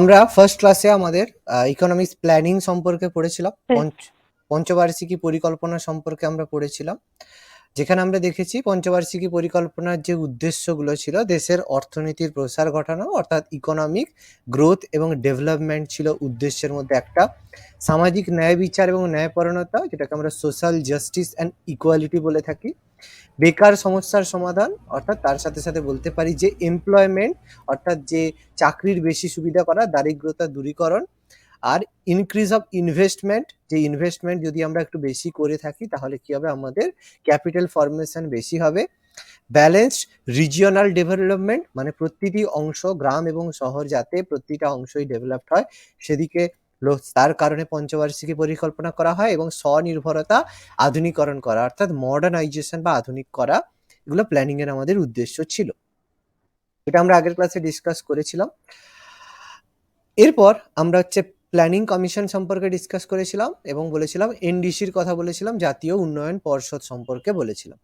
আমরা ফার্স্ট ক্লাসে আমাদের ইকোনমিক্স প্ল্যানিং সম্পর্কে পড়েছিলাম। হ্যাঁ। পঞ্চবার্ষিকী পরিকল্পনা সম্পর্কে আমরা পড়েছিলাম, যেখানে আমরা দেখেছি পঞ্চবার্ষিকী পরিকল্পনার যে উদ্দেশ্যগুলো ছিল দেশের অর্থনীতির প্রসার ঘটানো, অর্থাৎ ইকোনমিক গ্রোথ এবং ডেভেলপমেন্ট ছিল উদ্দেশ্যের মধ্যে একটা। সামাজিক ন্যায় বিচার এবং ন্যায়পরায়ণতা, যেটাকে আমরা সোশ্যাল জাস্টিস অ্যান্ড ইকুয়ালিটি বলে থাকি। বেকার সমস্যার সমাধান, অর্থাৎ তার সাথে সাথে বলতে পারি যে এমপ্লয়মেন্ট, অর্থাৎ যে চাকরির বেশি সুবিধা করা, দারিদ্রতা দূরীকরণ। আর ইনক্রিজ অফ ইনভেস্টমেন্ট, যে ইনভেস্টমেন্ট যদি আমরা একটু বেশি করে থাকি তাহলে কি হবে, আমাদের ক্যাপিটাল ফর্মেশন বেশি হবে। ব্যালেন্সড রিজিওনাল ডেভেলপমেন্ট, মানে প্রতিটি অংশ, গ্রাম এবং শহর যাতে প্রতিটা অংশই ডেভেলপড হয় সেদিকে তার কারণে পঞ্চবার্ষিকী পরিকল্পনা করা হয়। এবং স্বনির্ভরতা আধুনিকরণ করা, অর্থাৎ মডার্নাইজেশন বা আধুনিক করা, এগুলো প্ল্যানিং এর আমাদের উদ্দেশ্য ছিল। এটা আমরা আগের ক্লাসে ডিসকাস করেছিলাম। এরপর আমরা প্ল্যানিং কমিশন সম্পর্কে ডিসকাস করেছিলাম এবং বলেছিলাম এনডিসির কথা বলেছিলাম, জাতীয় উন্নয়ন পর্ষদ সম্পর্কে বলেছিলাম।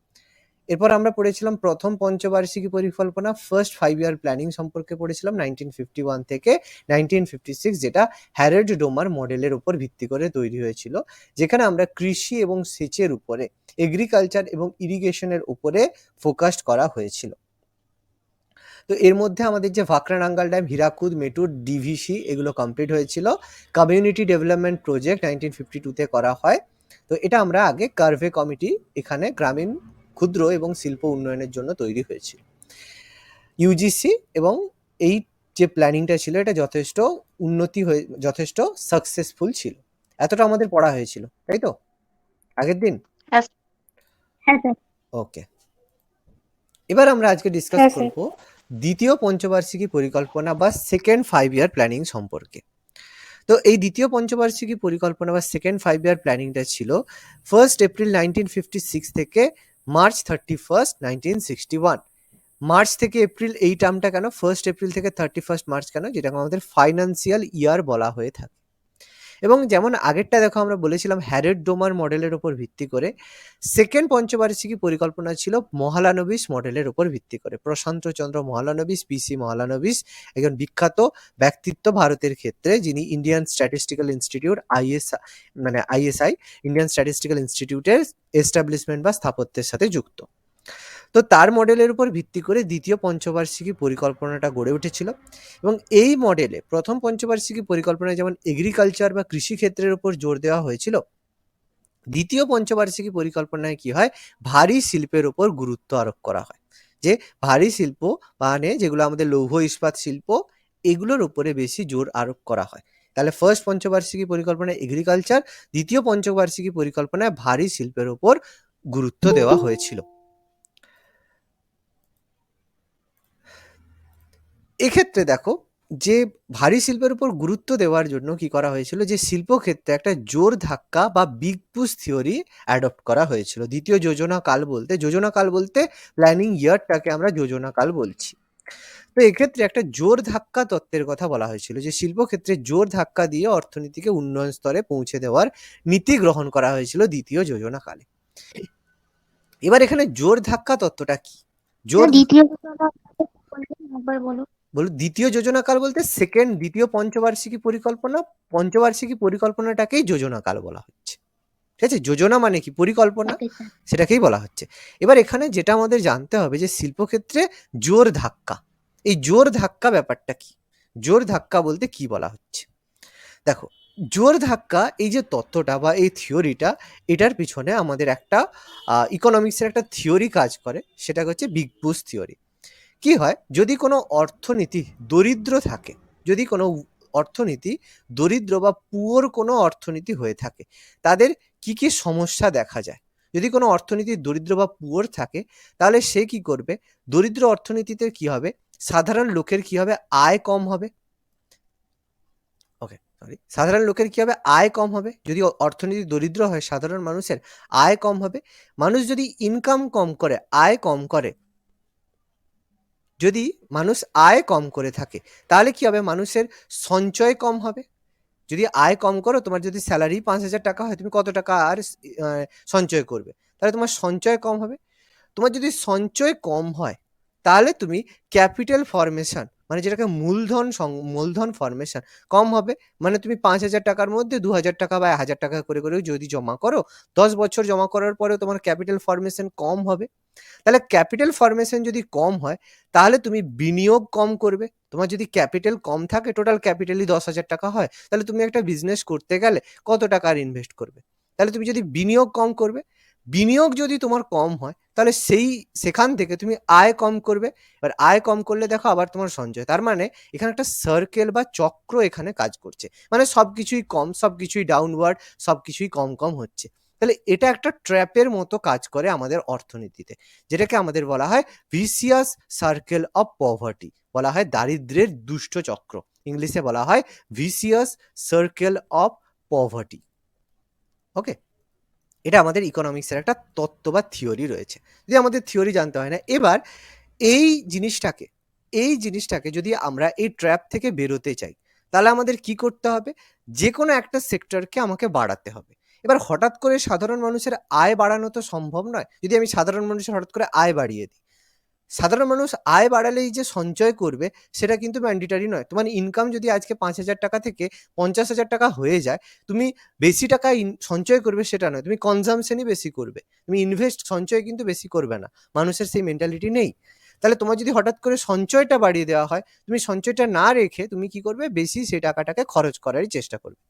এরপর আমরা পড়েছিলাম প্রথম পঞ্চবার্ষিকী পরিকল্পনা, ফার্স্ট 5 ইয়ার প্ল্যানিং সম্পর্কে পড়েছিলাম 1951 থেকে 1956, যেটা হ্যারল্ড ডোমার মডেলের উপর ভিত্তি করে তৈরি হয়েছিল, যেখানে আমরা কৃষি এবং সেচের উপরে, এগ্রিকালচার এবং ইরিগেশনের উপরে ফোকাসড করা হয়েছিল। তো এর মধ্যে আমাদের যে ভাকরা নাঙ্গাল ড্যাম, হীরাকুদ, মেটুর, ডিভিসি, এগুলো কমপ্লিট হয়েছিল। কমিউনিটি ডেভেলপমেন্ট প্রজেক্ট 1952-তে করা হয়। তো এটা আমরা আগে কার্ভে কমিটি এখানে গ্রামীণ ক্ষুদ্র এবং শিল্প উন্নয়নের জন্য তৈরি হয়েছিল। ইউজিসি এবং এই যে প্ল্যানিংটা ছিল এটা যথেষ্ট উন্নতি হয়ে যথেষ্ট সাকসেসফুল ছিল। এতটা আমাদের পড়া হয়েছিল, তাই তো আগের দিন? হ্যাঁ স্যার। ওকে, এবার আমরা আজকে ডিসকাস হ্যাঁ স্যার। করব দ্বিতীয় পঞ্চবার্ষিকী পরিকল্পনা বা সেকেন্ড 5 ইয়ার প্ল্যানিং সম্পর্কে। তো এই দ্বিতীয় পঞ্চবার্ষিকী পরিকল্পনা বা সেকেন্ড 5 ইয়ার প্ল্যানিংটা ছিল 1 এপ্রিল 1956 থেকে মার্চ 31, 1961। মার্চ থেকে এপ্রিল এই টার্মটা কেন, 1 এপ্রিল থেকে 31 মার্চ কেন, যেটাকে আমাদের ফাইন্যান্সিয়াল ইয়ার বলা হয়ে থাকে। এবং যেমন আগেরটা দেখো আমরা বলেছিলাম হ্যারল্ড ডোমার মডেলের উপর ভিত্তি করে, সেকেন্ড পঞ্চবার্ষিকী পরিকল্পনা ছিল মহালানবিস মডেলের উপর ভিত্তি করে। প্রশান্ত চন্দ্র মহালানবিস, পিসি মহালানবিস, একজন বিখ্যাত ব্যক্তিত্ব ভারতের ক্ষেত্রে, যিনি Indian statistical institute ISI, Indian statistical ইনস্টিটিউটের এস্টাবলিশমেন্ট বা স্থাপত্যের সাথে যুক্ত। তো তার মডেলের উপর ভিত্তি করে দ্বিতীয় পঞ্চবার্ষিকী পরিকল্পনাটা গড়ে উঠেছিল। এবং এই মডেলে প্রথম পঞ্চবার্ষিকী পরিকল্পনায় যেমন এগ্রিকালচার বা কৃষি ক্ষেত্রের উপর জোর দেওয়া হয়েছিল, দ্বিতীয় পঞ্চবার্ষিকী পরিকল্পনায় কি হয়, ভারী শিল্পের উপর গুরুত্ব আরোপ করা হয়। যে ভারী শিল্প মানে যেগুলো আমাদের লৌহ ইস্পাত শিল্প, এগুলোর উপরে বেশি জোর আরোপ করা হয়। তাহলে ফার্স্ট পঞ্চবার্ষিকী পরিকল্পনায় এগ্রিকালচার, দ্বিতীয় পঞ্চবার্ষিকী পরিকল্পনায় ভারী শিল্পের উপর গুরুত্ব দেওয়া হয়েছিল। এক্ষেত্রে দেখো যে ভারী শিল্পের উপর গুরুত্ব দেওয়ার জন্য কি করা হয়েছিল, যে শিল্পক্ষেত্রে একটা জোর ধাক্কা বা বিগ পুশ থিওরি অ্যাডপ্ট করা হয়েছিল। দ্বিতীয় যোজনা কাল বলতে প্ল্যানিং ইয়ারটাকে আমরা যোজনা কাল বলছি। তো এক্ষেত্রে একটা জোর ধাক্কা তত্ত্বের কথা বলা হয়েছিল, যে শিল্পক্ষেত্রে জোর ধাক্কা দিয়ে অর্থনীতিকে উন্নয়ন স্তরে পৌঁছে দেওয়ার নীতি গ্রহণ করা হয়েছিল দ্বিতীয় যোজনা কালে। এবার এখানে জোর ধাক্কা তত্ত্বটা কি? জোর দ্বিতীয় যোজনা একবার বলো। দ্বিতীয় যোজনা কাল বলতে দ্বিতীয় পঞ্চবার্ষিকী পরিকল্পনা, পঞ্চবার্ষিকী পরিকল্পনাটাকেই যোজনা কাল বলা হচ্ছে। ঠিক আছে, যোজনা মানে কি, পরিকল্পনা, ওকে স্যার। সেটাকেই বলা হচ্ছে। এবার এখানে যেটা আমাদের জানতে হবে যে শিল্পক্ষেত্রে জোর ধাক্কা, এই জোর ধাক্কা ব্যাপারটা কি, জোর ধাক্কা বলতে কি বলা হচ্ছে। দেখো, জোর ধাক্কা এই যে তত্ত্বটা বা এই থিওরিটা, এটার পিছনে আমাদের একটা ইকোনমিক্সের একটা থিওরি কাজ করে, সেটা হচ্ছে বিগ পুশ থিওরি। কি হয়, যদি কোনো অর্থনীতি দরিদ্র থাকে, যদি কোনো অর্থনীতি দরিদ্র বা পুয়োর কোনো অর্থনীতি হয়ে থাকে, তাদের কি কি সমস্যা দেখা যায়। যদি কোনো অর্থনীতি দরিদ্র বা পুয়োর থাকে, তাহলে সে কি করবে, দরিদ্র অর্থনীতিতে কি হবে, সাধারণ লোকের কি হবে, আয় কম হবে। সাধারণ লোকের কি হবে, আয় কম হবে। যদি অর্থনীতি দরিদ্র হয়, সাধারণ মানুষের আয় কম হবে। মানুষ যদি ইনকাম কম করে, আয় কম করে, যদি মানুষ আয় কম করে থাকে, তাহলে কি হবে, মানুষের সঞ্চয় কম হবে। যদি আয় কম করো, তোমার যদি স্যালারি 5,000 টাকা হয়, তুমি কত টাকা আর সঞ্চয় করবে, তাহলে তোমার সঞ্চয় কম হবে। তোমার যদি সঞ্চয় কম হয়, তাহলে তুমি ক্যাপিটাল ফরমেশন মানে যেটাকে মূলধন ফরমেশন কম হবে। মানে তুমি 5,000 টাকার মধ্যে 2,000 টাকা বা 1,000 টাকা করে করেও যদি জমা করো, 10 বছর জমা করার পরেও তোমার ক্যাপিটাল ফরমেশন কম হবে। তাহলে ক্যাপিটাল ফরমেশন যদি কম হয়, তাহলে তুমি বিনিয়োগ কম করবে। তোমার যদি ক্যাপিটাল কম থাকে, টোটাল ক্যাপিটালই 10,000 টাকা হয়, তাহলে তুমি একটা বিজনেস করতে গেলে কত টাকা আর ইনভেস্ট করবে? তাহলে তুমি যদি বিনিয়োগ কম করবে, বিনিয়োগ যদি তোমার কম হয়, তাহলে সেখান থেকে তুমি আয় কম করবে। এবার আয় কম করলে দেখো আবার তোমার সঞ্চয়। তার মানে এখানে একটা সার্কেল বা চক্র এখানে কাজ করছে। মানে সবকিছুই কম, সবকিছুই ডাউনওয়ার্ড, সবকিছুই কম কম হচ্ছে। তাহলে এটা একটা ট্র্যাপের মতো কাজ করে আমাদের অর্থনীতিতে, যেটাকে আমাদের বলা হয় ভিসিয়াস সার্কেল অফ পভার্টি, বলা হয় দারিদ্র্যের দুষ্ট চক্র। ইংলিশে বলা হয় ভিসিয়াস সার্কেল অফ পভার্টি। ওকে, এটা আমাদের ইকোনমিক্সের একটা তত্ত্ব বা থিওরি রয়েছে। যদি আমাদের থিওরি জানতে হয় না, এবার এই জিনিসটাকে এই জিনিসটাকে যদি আমরা এই ট্র্যাপ থেকে বেরোতে চাই, তাহলে আমাদের কি করতে হবে? যে কোনো একটা সেক্টরকে আমাকে বাড়াতে হবে। এবার হঠাৎ করে সাধারণ মানুষের আয় বাড়ানো তো সম্ভব নয়। যদি আমি সাধারণ মানুষের হঠাৎ করে আয় বাড়িয়ে দিই, সাধারণ মানুষ আয় বাড়ালেই যে সঞ্চয় করবে সেটা কিন্তু ম্যান্ডেটরি নয়। তোমার ইনকাম যদি আজকে 5,000 টাকা থেকে 50,000 টাকা হয়ে যায়, তুমি বেশি টাকা সঞ্চয় করবে সেটা নয়, তুমি কনজামশনই বেশি করবে। তুমি সঞ্চয় কিন্তু বেশি করবে না। মানুষের সেই মেন্টালিটি নেই। তাহলে তোমার যদি হঠাৎ করে সঞ্চয়টা বাড়িয়ে দেওয়া হয়, তুমি সঞ্চয়টা না রেখে তুমি কি করবে? বেশি সেই টাকাটাকে খরচ করারই চেষ্টা করবে।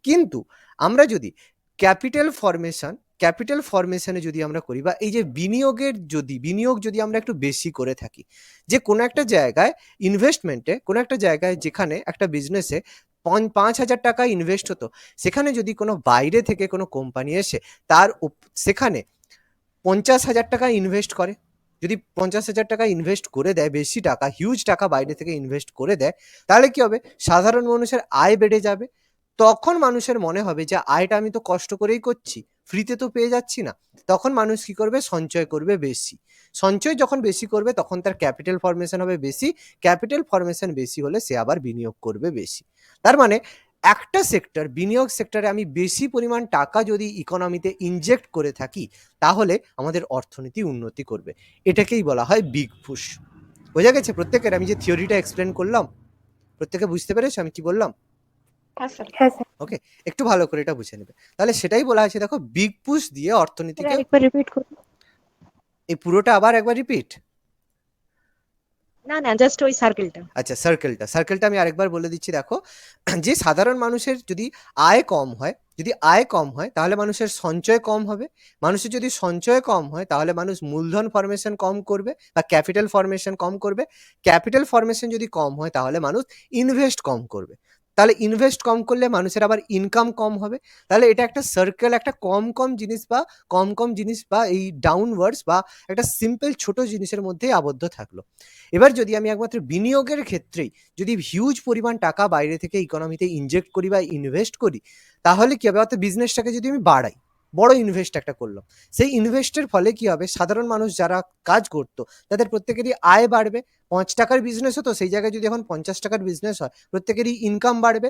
কিন্তু আমরা যদি ক্যাপিটাল ফরমেশনে যদি আমরা করি, বা এই যে বিনিয়োগ যদি আমরা একটু বেশি করে থাকি, যে কোনো একটা জায়গায় কোনো একটা জায়গায় যেখানে একটা বিজনেসে 5,000 টাকা ইনভেস্ট হতো, সেখানে যদি কোনো বাইরে থেকে কোনো কোম্পানি এসে সেখানে 50,000 টাকা ইনভেস্ট করে, যদি 50,000 টাকা ইনভেস্ট করে দেয়, বেশি টাকা, হিউজ টাকা বাইরে থেকে ইনভেস্ট করে দেয়, তাহলে কি হবে? সাধারণ মানুষের আয় বেড়ে যাবে। তখন মানুষের মনে হবে যে আয়টা আমি তো কষ্ট করেই করছি, ফ্রিতে তো পেয়ে যাচ্ছি না। তখন মানুষ কি করবে? সঞ্চয় করবে বেশি। সঞ্চয় যখন বেশি করবে, তখন তার ক্যাপিটাল ফরমেশন হবে বেশি। ক্যাপিটাল ফরমেশন বেশি হলে সে আবার বিনিয়োগ করবে বেশি। তার মানে একটা বিনিয়োগ সেক্টরে আমি বেশি পরিমাণ টাকা যদি ইকোনমিতে ইনজেক্ট করে থাকি, তাহলে আমাদের অর্থনীতি উন্নতি করবে। এটাকেই বলা হয় বিগ পুশ। বোঝা গেছে প্রত্যেকের? আমি যে থিওরিটা এক্সপ্লেন করলাম, প্রত্যেকে বুঝতে পেরেছো আমি কি বললাম? হ্যাঁ স্যার। ওকে, একটু ভালো করে এটা বুঝে নেবে। তাহলে সেটাই বলা আছে, দেখো, বিগ পুশ দিয়ে অর্থনীতিকে। আরেকবার রিপিট করুন। এই পুরোটা আবার একবার রিপিট। না জাস্ট ওই সার্কেলটা। আচ্ছা, সার্কেলটা আমি আরেকবার বলে দিচ্ছি। দেখো, যে সাধারণ মানুষের যদি আয় কম হয় তাহলে মানুষের সঞ্চয় কম হবে। মানুষের যদি সঞ্চয় কম হয়, তাহলে মানুষ মূলধন ফরমেশন কম করবে বা ক্যাপিটাল ফরমেশন কম করবে। ক্যাপিটাল ফরমেশন যদি কম হয়, তাহলে মানুষ ইনভেস্ট কম করবে। তাহলে ইনভেস্ট কম করলে মানুষের আবার ইনকাম কম হবে। তাহলে এটা একটা সার্কেল, একটা কম কম জিনিস বা এই ডাউনওয়ার্ডস বা একটা সিম্পল ছোট জিনিসের মধ্যেই আবদ্ধ থাকলো। এবার যদি আমি একমাত্র বিনিয়োগের ক্ষেত্রেই যদি হিউজ পরিমাণ টাকা বাইরে থেকে ইকোনমিতে ইনজেক্ট করি বা ইনভেস্ট করি, তাহলে কি হবে? অর্থাৎ বিজনেসটাকে যদি আমি বাড়াই, বড় ইনভেস্ট একটা করলাম, সেই ইনভেস্টের ফলে কি হবে? সাধারণ মানুষ যারা কাজ করতো, তাদের প্রত্যেকেরই আয় বাড়বে। 5 টাকার বিজনেস হতো, সেই জায়গায় যদি এখন 50 টাকার বিজনেস হয়, প্রত্যেকেরই ইনকাম বাড়বে।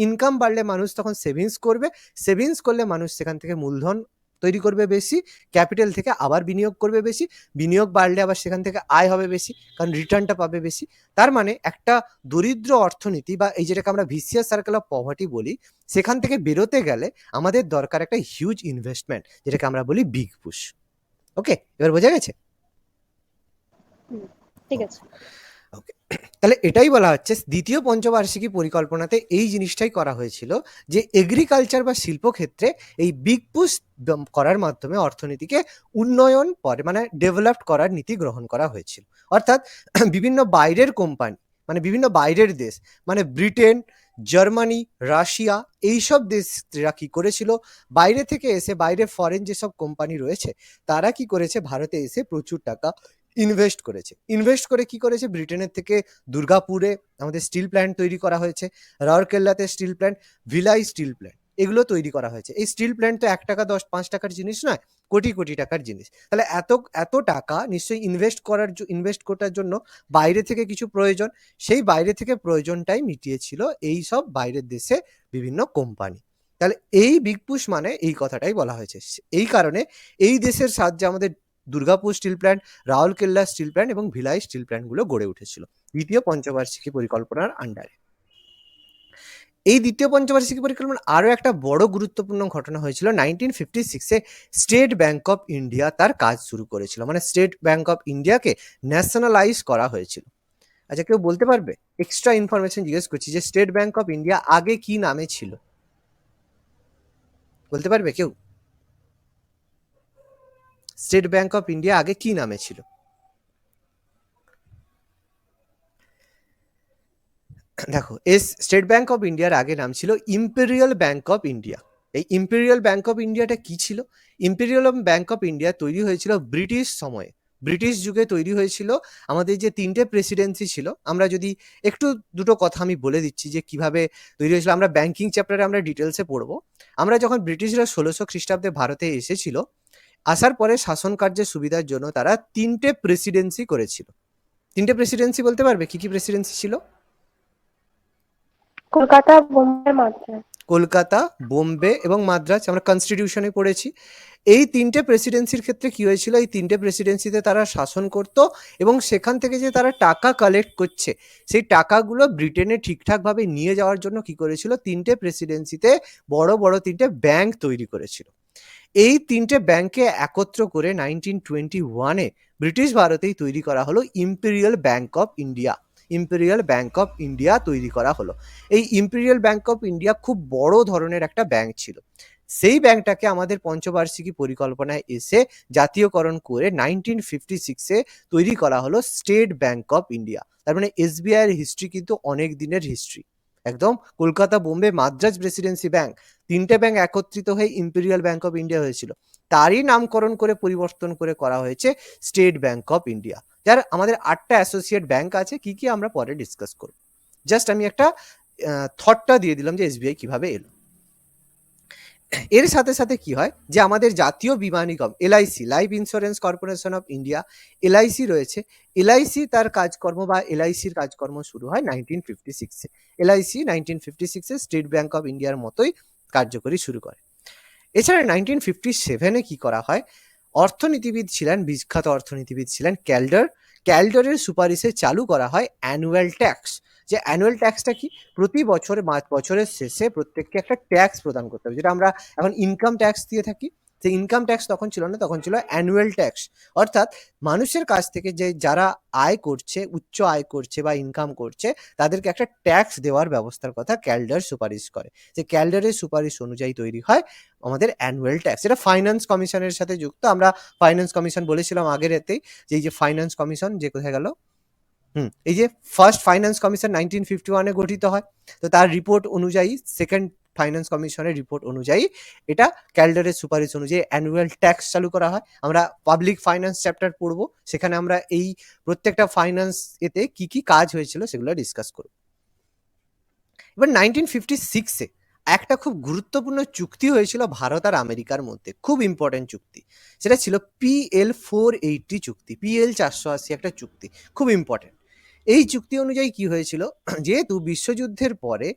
ইনকাম বাড়লে মানুষ তখন সেভিংস করবে। সেভিংস করলে মানুষ সেখান থেকে মূলধন তৈরি করবে বেশি, ক্যাপিটাল থেকে আবার বিনিয়োগ করবে বেশি। বিনিয়োগ বাড়লে আবার সেখান থেকে আয় হবে বেশি, কারণ রিটার্নটা পাবে বেশি। তার মানে একটা দরিদ্র অর্থনীতি বা এই যেটাকে আমরা ভিসিয়াস সার্কেল অফ পভার্টি বলি, সেখান থেকে বেরোতে গেলে আমাদের দরকার একটা হিউজ ইনভেস্টমেন্ট, যেটাকে আমরা বলি বিগ পুশ। ওকে, এবার বোঝা গেছে? ঠিক আছে। ওকে, তাহলে এটাই বলা হচ্ছে দ্বিতীয় পঞ্চবার্ষিকী পরিকল্পনাতে এই জিনিসটাই করা হয়েছিল, যে এগ্রিকালচার বা শিল্পক্ষেত্রে এই বিগ পুশ করার মাধ্যমে অর্থনীতিকে উন্নয়ন পরে মানে ডেভেলপড করার নীতি গ্রহণ করা হয়েছিল। অর্থাৎ বিভিন্ন বাইরের কোম্পানি, মানে বিভিন্ন বাইরের দেশ, মানে ব্রিটেন, জার্মানি, রাশিয়া, এইসব দেশরা কি করেছিল? বাইরে থেকে এসে, বাইরে ফরেন যেসব কোম্পানি রয়েছে, তারা কি করেছে? ভারতে এসে প্রচুর টাকা ইনভেস্ট করেছে। ইনভেস্ট করে কি করেছে? ব্রিটেনের থেকে দুর্গাপুরে আমাদের স্টিল প্ল্যান্ট তৈরি করা হয়েছে, রাউরকেল্লাতে steel plant, Bhilai steel plant, এগুলো তৈরি করা হয়েছে। এই স্টিল প্ল্যান্ট তো 1 টাকা 5 টাকার জিনিস নয়, কোটি কোটি টাকার জিনিস। তাহলে এত টাকা নিশ্চয়ই ইনভেস্ট করার জন্য বাইরে থেকে কিছু প্রয়োজন, সেই বাইরে থেকে প্রয়োজনটাই মিটিয়েছিল এই সব বাইরের দেশে বিভিন্ন কোম্পানি। তাহলে এই বিগ পুশ মানে এই কথাটাই বলা হয়েছে। এই কারণে এই দেশের সাহায্যে আমাদের Durgapur steel plant, Rourkela steel plant এবং ভিলাই স্টিল প্ল্যান্টগুলো গড়ে উঠেছিল দ্বিতীয় পঞ্চবার্ষিকী পরিকল্পনার আন্ডারে। এই দ্বিতীয় পঞ্চবার্ষিকী পরিকল্পনার আরও একটা বড় গুরুত্বপূর্ণ ঘটনা হয়েছিল 1956-এ স্টেট ব্যাংক অফ ইন্ডিয়া তার কাজ শুরু করেছিল, মানে স্টেট ব্যাংক অফ ইন্ডিয়াকে ন্যাশনালাইজ করা হয়েছিল। আচ্ছা, কেউ বলতে পারবে? এক্সট্রা ইনফরমেশন জিজ্ঞেস করছি যে স্টেট ব্যাংক অফ ইন্ডিয়া আগে কি নামে ছিল, বলতে পারবে কেউ? স্টেট ব্যাংক অফ ইন্ডিয়া আগে কি নামে ছিল? দেখো, স্টেট ব্যাংক অফ ইন্ডিয়ার আগে নাম ছিল ইম্পেরিয়াল ব্যাংক অফ ইন্ডিয়া। এই ইম্পেরিয়াল ব্যাংক অফ ইন্ডিয়াটা কি ছিল? ইম্পেরিয়াল ব্যাংক অফ ইন্ডিয়া তৈরি হয়েছিল ব্রিটিশ সময়ে, ব্রিটিশ যুগে তৈরি হয়েছিল। আমাদের যে তিনটে প্রেসিডেন্সি ছিল, আমরা যদি একটু দুটো কথা আমি বলে দিচ্ছি যে কিভাবে তৈরি হয়েছিল, আমরা ব্যাংকিং চ্যাপ্টারে আমরা ডিটেলসে পড়বো। আমরা যখন ব্রিটিশরা 1600 খ্রিস্টাব্দে ভারতে এসেছিল, আসার পরে শাসন কার্যের সুবিধার জন্য তারা তিনটে প্রেসিডেন্সি করেছিল। তিনটে প্রেসিডেন্সি বলতে পারবে কি কি প্রেসিডেন্সি ছিল? কলকাতা, বোম্বে, মাদ্রাজ। কলকাতা, বোম্বে এবং মাদ্রাজ আমরা কনস্টিটিউশনে পড়েছি। এই তিনটে প্রেসিডেন্সির ক্ষেত্রে কি হয়েছিল, এই তিনটে প্রেসিডেন্সিতে তারা শাসন করত এবং সেখান থেকে যে তারা টাকা কালেক্ট করছে সেই টাকাগুলো ব্রিটেনে ঠিকঠাকভাবে নিয়ে যাওয়ার জন্য কি করেছিল, তিনটে প্রেসিডেন্সিতে বড় বড় তিনটে ব্যাংক তৈরি করেছিল। এই তিনটে ব্যাংকে একত্র করে 1921-এ ব্রিটিশ ভারতেই তৈরি করা হলো imperial bank of India. Imperial bank of India তৈরি করা হলো। এই ইম্পেরিয়াল ব্যাংক অফ ইন্ডিয়া খুব বড় ধরনের একটা ব্যাংক ছিল। সেই ব্যাংকটাকে আমাদের পঞ্চবার্ষিকী পরিকল্পনায় এসে জাতীয়করণ করে 1956-এ তৈরি করা হলো স্টেট ব্যাংক অফ ইন্ডিয়া। তার মানে এসবিআই এর হিস্ট্রি কিন্তু অনেক দিনের হিস্ট্রি। একদম কলকাতা, বোম্বে, মাদ্রাজ প্রেসিডেন্সি ব্যাংক, তিনটে ব্যাংক একত্রিত হয়ে ইম্পেরিয়াল ব্যাংক অফ ইন্ডিয়া হয়েছিল। তারই নামকরণ করে পরিবর্তন করে করা হয়েছে স্টেট ব্যাংক অফ ইন্ডিয়া, যার আমাদের 8টা অ্যাসোসিয়েট ব্যাংক আছে। কি কি আমরা পরে ডিসকাস করব। জাস্ট আমি একটা থটটা দিয়ে দিলাম যে এসবিআই কিভাবে এলো। এর সাথে সাথে কি হয় যে আমাদের জাতীয় বীমা নিগম LIC, life insurance corporation of India, LIC রয়েছে। এলআইসি তার কাজকর্ম বা এলআইসির কাজকর্ম শুরু হয় 1956-এ। এলআইসি 1956-এ স্টেট ব্যাংক অফ ইন্ডিয়ার মতোই কার্যকরী শুরু করে। এছাড়া 1957-এ কি করা হয়, অর্থনীতিবিদ ছিলেন, বিখ্যাত অর্থনীতিবিদ ছিলেন ক্যালডার। ক্যালডারের সুপারিশে চালু করা হয় অ্যানুয়াল ট্যাক্স। যে অ্যানুয়াল ট্যাক্সটা কি, প্রতি বছর বছরের শেষে প্রত্যেককে একটা ট্যাক্স প্রদান করতে হবে, যেটা আমরা এখন ইনকাম ট্যাক্স দিয়ে থাকি। সেই ইনকাম ট্যাক্স তখন ছিল না, তখন ছিল অ্যানুয়াল ট্যাক্স। অর্থাৎ মানুষের কাছ থেকে যে যারা আয় করছে, উচ্চ আয় করছে বা ইনকাম করছে, তাদেরকে একটা ট্যাক্স দেওয়ার ব্যবস্থার কথা ক্যালডার সুপারিশ করে। যে ক্যালডারের সুপারিশ অনুযায়ী তৈরি হয় আমাদের অ্যানুয়াল ট্যাক্স। এটা ফাইন্যান্স কমিশনের সাথে যুক্ত। আমরা ফাইন্যান্স কমিশন বলেছিলাম আগের এতেই, যে এই যে ফাইন্যান্স কমিশন যে কোথায় গেল, এই যে ফার্স্ট ফাইন্যান্স কমিশন 1951-এ গঠিত হয়। তো তার রিপোর্ট অনুযায়ী, সেকেন্ড ফাইন্যান্স কমিশনের রিপোর্ট অনুযায়ী এটা ক্যালডারের সুপারিশ অনুযায়ী অ্যানুয়াল ট্যাক্স চালু করা হয়। আমরা পাবলিক ফাইন্যান্স চ্যাপ্টার পড়বো, সেখানে আমরা এই প্রত্যেকটা ফাইন্যান্স এতে কি কি কাজ হয়েছিল সেগুলো ডিসকাস করব। এবার 1956-এ একটা খুব গুরুত্বপূর্ণ চুক্তি হয়েছিল ভারত আর আমেরিকার মধ্যে, খুব ইম্পর্টেন্ট চুক্তি। সেটা ছিল PL 480 চুক্তি। PL 480 একটা চুক্তি, খুব ইম্পর্টেন্ট। এই চুক্তি অনুযায়ী কি হয়েছিল, যেহেতু বিশ্বযুদ্ধের পরে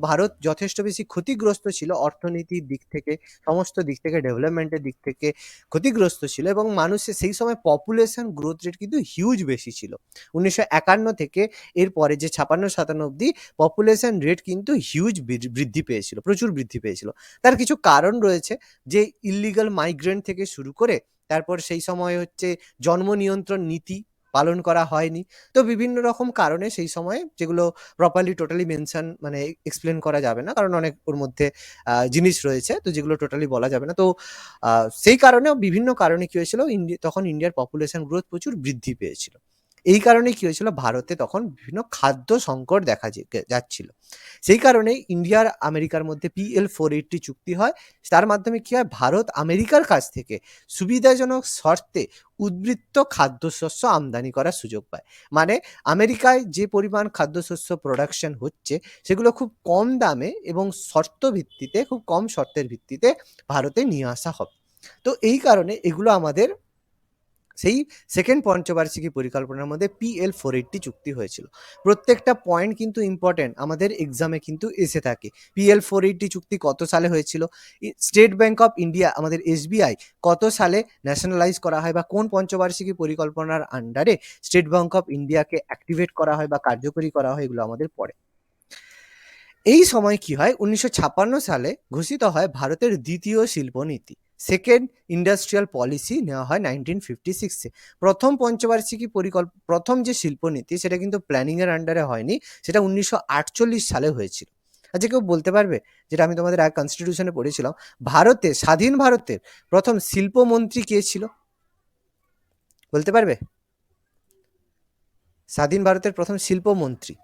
ভারত যথেষ্ট বেশি ক্ষতিগ্রস্ত ছিল অর্থনীতির দিক থেকে, সমস্ত দিক থেকে, ডেভেলপমেন্টের দিক থেকে ক্ষতিগ্রস্ত ছিল, এবং মানুষের সেই সময় পপুলেশন গ্রোথ রেট কিন্তু হিউজ বেশি ছিল। 1951 থেকে এর পরে যে 56-57 অব্দি পপুলেশন রেট কিন্তু হিউজ বৃদ্ধি পেয়েছিল, প্রচুর বৃদ্ধি পেয়েছিল। তার কিছু কারণ রয়েছে, যে ইললিগাল মাইগ্রেন্ট থেকে শুরু করে, তারপর সেই সময় হচ্ছে জন্ম নিয়ন্ত্রণ নীতি পালন করা হয়নি। তো বিভিন্ন রকম কারণে সেই সময়ে, যেগুলো প্রপারলি টোটালি মেনশন মানে এক্সপ্লেন করা যাবে না, কারণ অনেক ওর মধ্যে জিনিস রয়েছে, তো যেগুলো টোটালি বলা যাবে না। তো সেই কারণেও, বিভিন্ন কারণে কি হয়েছিল, তখন ইন্ডিয়ার পপুলেশন গ্রোথ প্রচুর বৃদ্ধি পেয়েছিল। এই কারণে কি হয়েছিল, ভারতে তখন বিভিন্ন খাদ্য সংকট দেখা যাচ্ছিল। সেই কারণে ইন্ডিয়ার আমেরিকার মধ্যে PL 480 চুক্তি হয়। তার মাধ্যমে কি হয়, ভারত আমেরিকার কাছ থেকে সুবিধাজনক শর্তে উদ্বৃত্ত খাদ্যশস্য আমদানি করার সুযোগ পায়। মানে আমেরিকায় যে পরিমাণ খাদ্যশস্য প্রোডাকশন হচ্ছে, সেগুলো খুব কম দামে এবং শর্ত ভিত্তিতে, খুব কম শর্তের ভিত্তিতে ভারতে নিয়ে আসা হবে। তো এই কারণে এগুলো আমাদের সেই সেকেন্ড পঞ্চবার্ষিকী পরিকল্পনার মধ্যে PL480 চুক্তি হয়েছিল। প্রত্যেকটা পয়েন্ট কিন্তু ইম্পর্টেন্ট, আমাদের এক্সামে কিন্তু এসে থাকে। PL480 চুক্তি কত সালে হয়েছিল, স্টেট ব্যাংক অফ ইন্ডিয়া আমাদের SBI কত সালে ন্যাশনালাইজ করা হয় বা কোন পঞ্চবার্ষিকী পরিকল্পনার আন্ডারে স্টেট ব্যাংক অফ ইন্ডিয়াকে অ্যাক্টিভেট করা হয় বা কার্যকরী করা হয়, এগুলো আমাদের পড়ে। এই সময় কি হয়, 1956 সালে ঘোষিত হয় ভারতের দ্বিতীয় শিল্পনীতি, সেকেন্ড ইন্ডাস্ট্রিয়াল পলিসি নেওয়া হয় 1956-এ। প্রথম পঞ্চবার্ষিকী প্রথম যে শিল্পনীতি সেটা কিন্তু প্ল্যানিং এর আন্ডারে হয়নি, সেটা 1948 সালে হয়েছিল। আচ্ছা, কেউ বলতে পারবে, যেটা আমি তোমাদের এক কনস্টিটিউশনে পড়েছিলাম, স্বাধীন ভারতের প্রথম শিল্পমন্ত্রী কে ছিল? বলতে পারবে? স্বাধীন ভারতের প্রথম শিল্পমন্ত্রী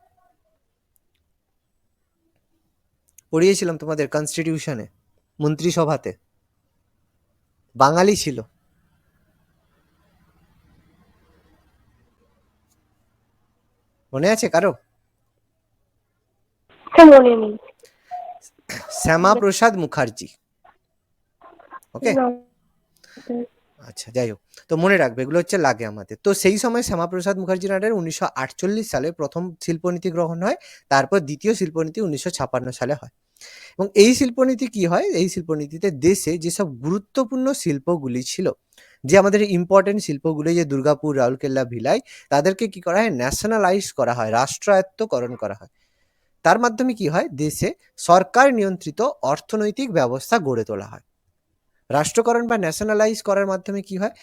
পড়িয়েছিলাম তোমাদের কনস্টিটিউশনে, মন্ত্রিসভাতে, বাঙালি ছিল। মনে আছে কারো? মনে নেই। শ্যামাপ্রসাদ মুখার্জি। ওকে, না, আচ্ছা, যাই হোক, তো মনে রাখবে এগুলো হচ্ছে লাগে আমাদের। তো সেই সময় শ্যামাপ্রসাদ মুখার্জির আন্ডারে 1948 সালে প্রথম শিল্পনীতি গ্রহণ হয়, তারপর দ্বিতীয় শিল্পনীতি 1956 সালে হয়। এবং এই শিল্পনীতি কি হয়, এই শিল্পনীতিতে দেশে যেসব গুরুত্বপূর্ণ শিল্পগুলি ছিল, যে আমাদের ইম্পর্টেন্ট শিল্পগুলি, যে দুর্গাপুর, রাউরকেল্লা, ভিলাই, তাদেরকে কি করা হয়, ন্যাশনালাইজ করা হয়, রাষ্ট্রায়ত্তকরণ করা হয়। তার মাধ্যমে কি হয়, দেশে সরকার নিয়ন্ত্রিত অর্থনৈতিক ব্যবস্থা গড়ে তোলা হয়। রাষ্ট্রকরণ বা ন্যাশনালাইজ করার মাধ্যমে কি হয়,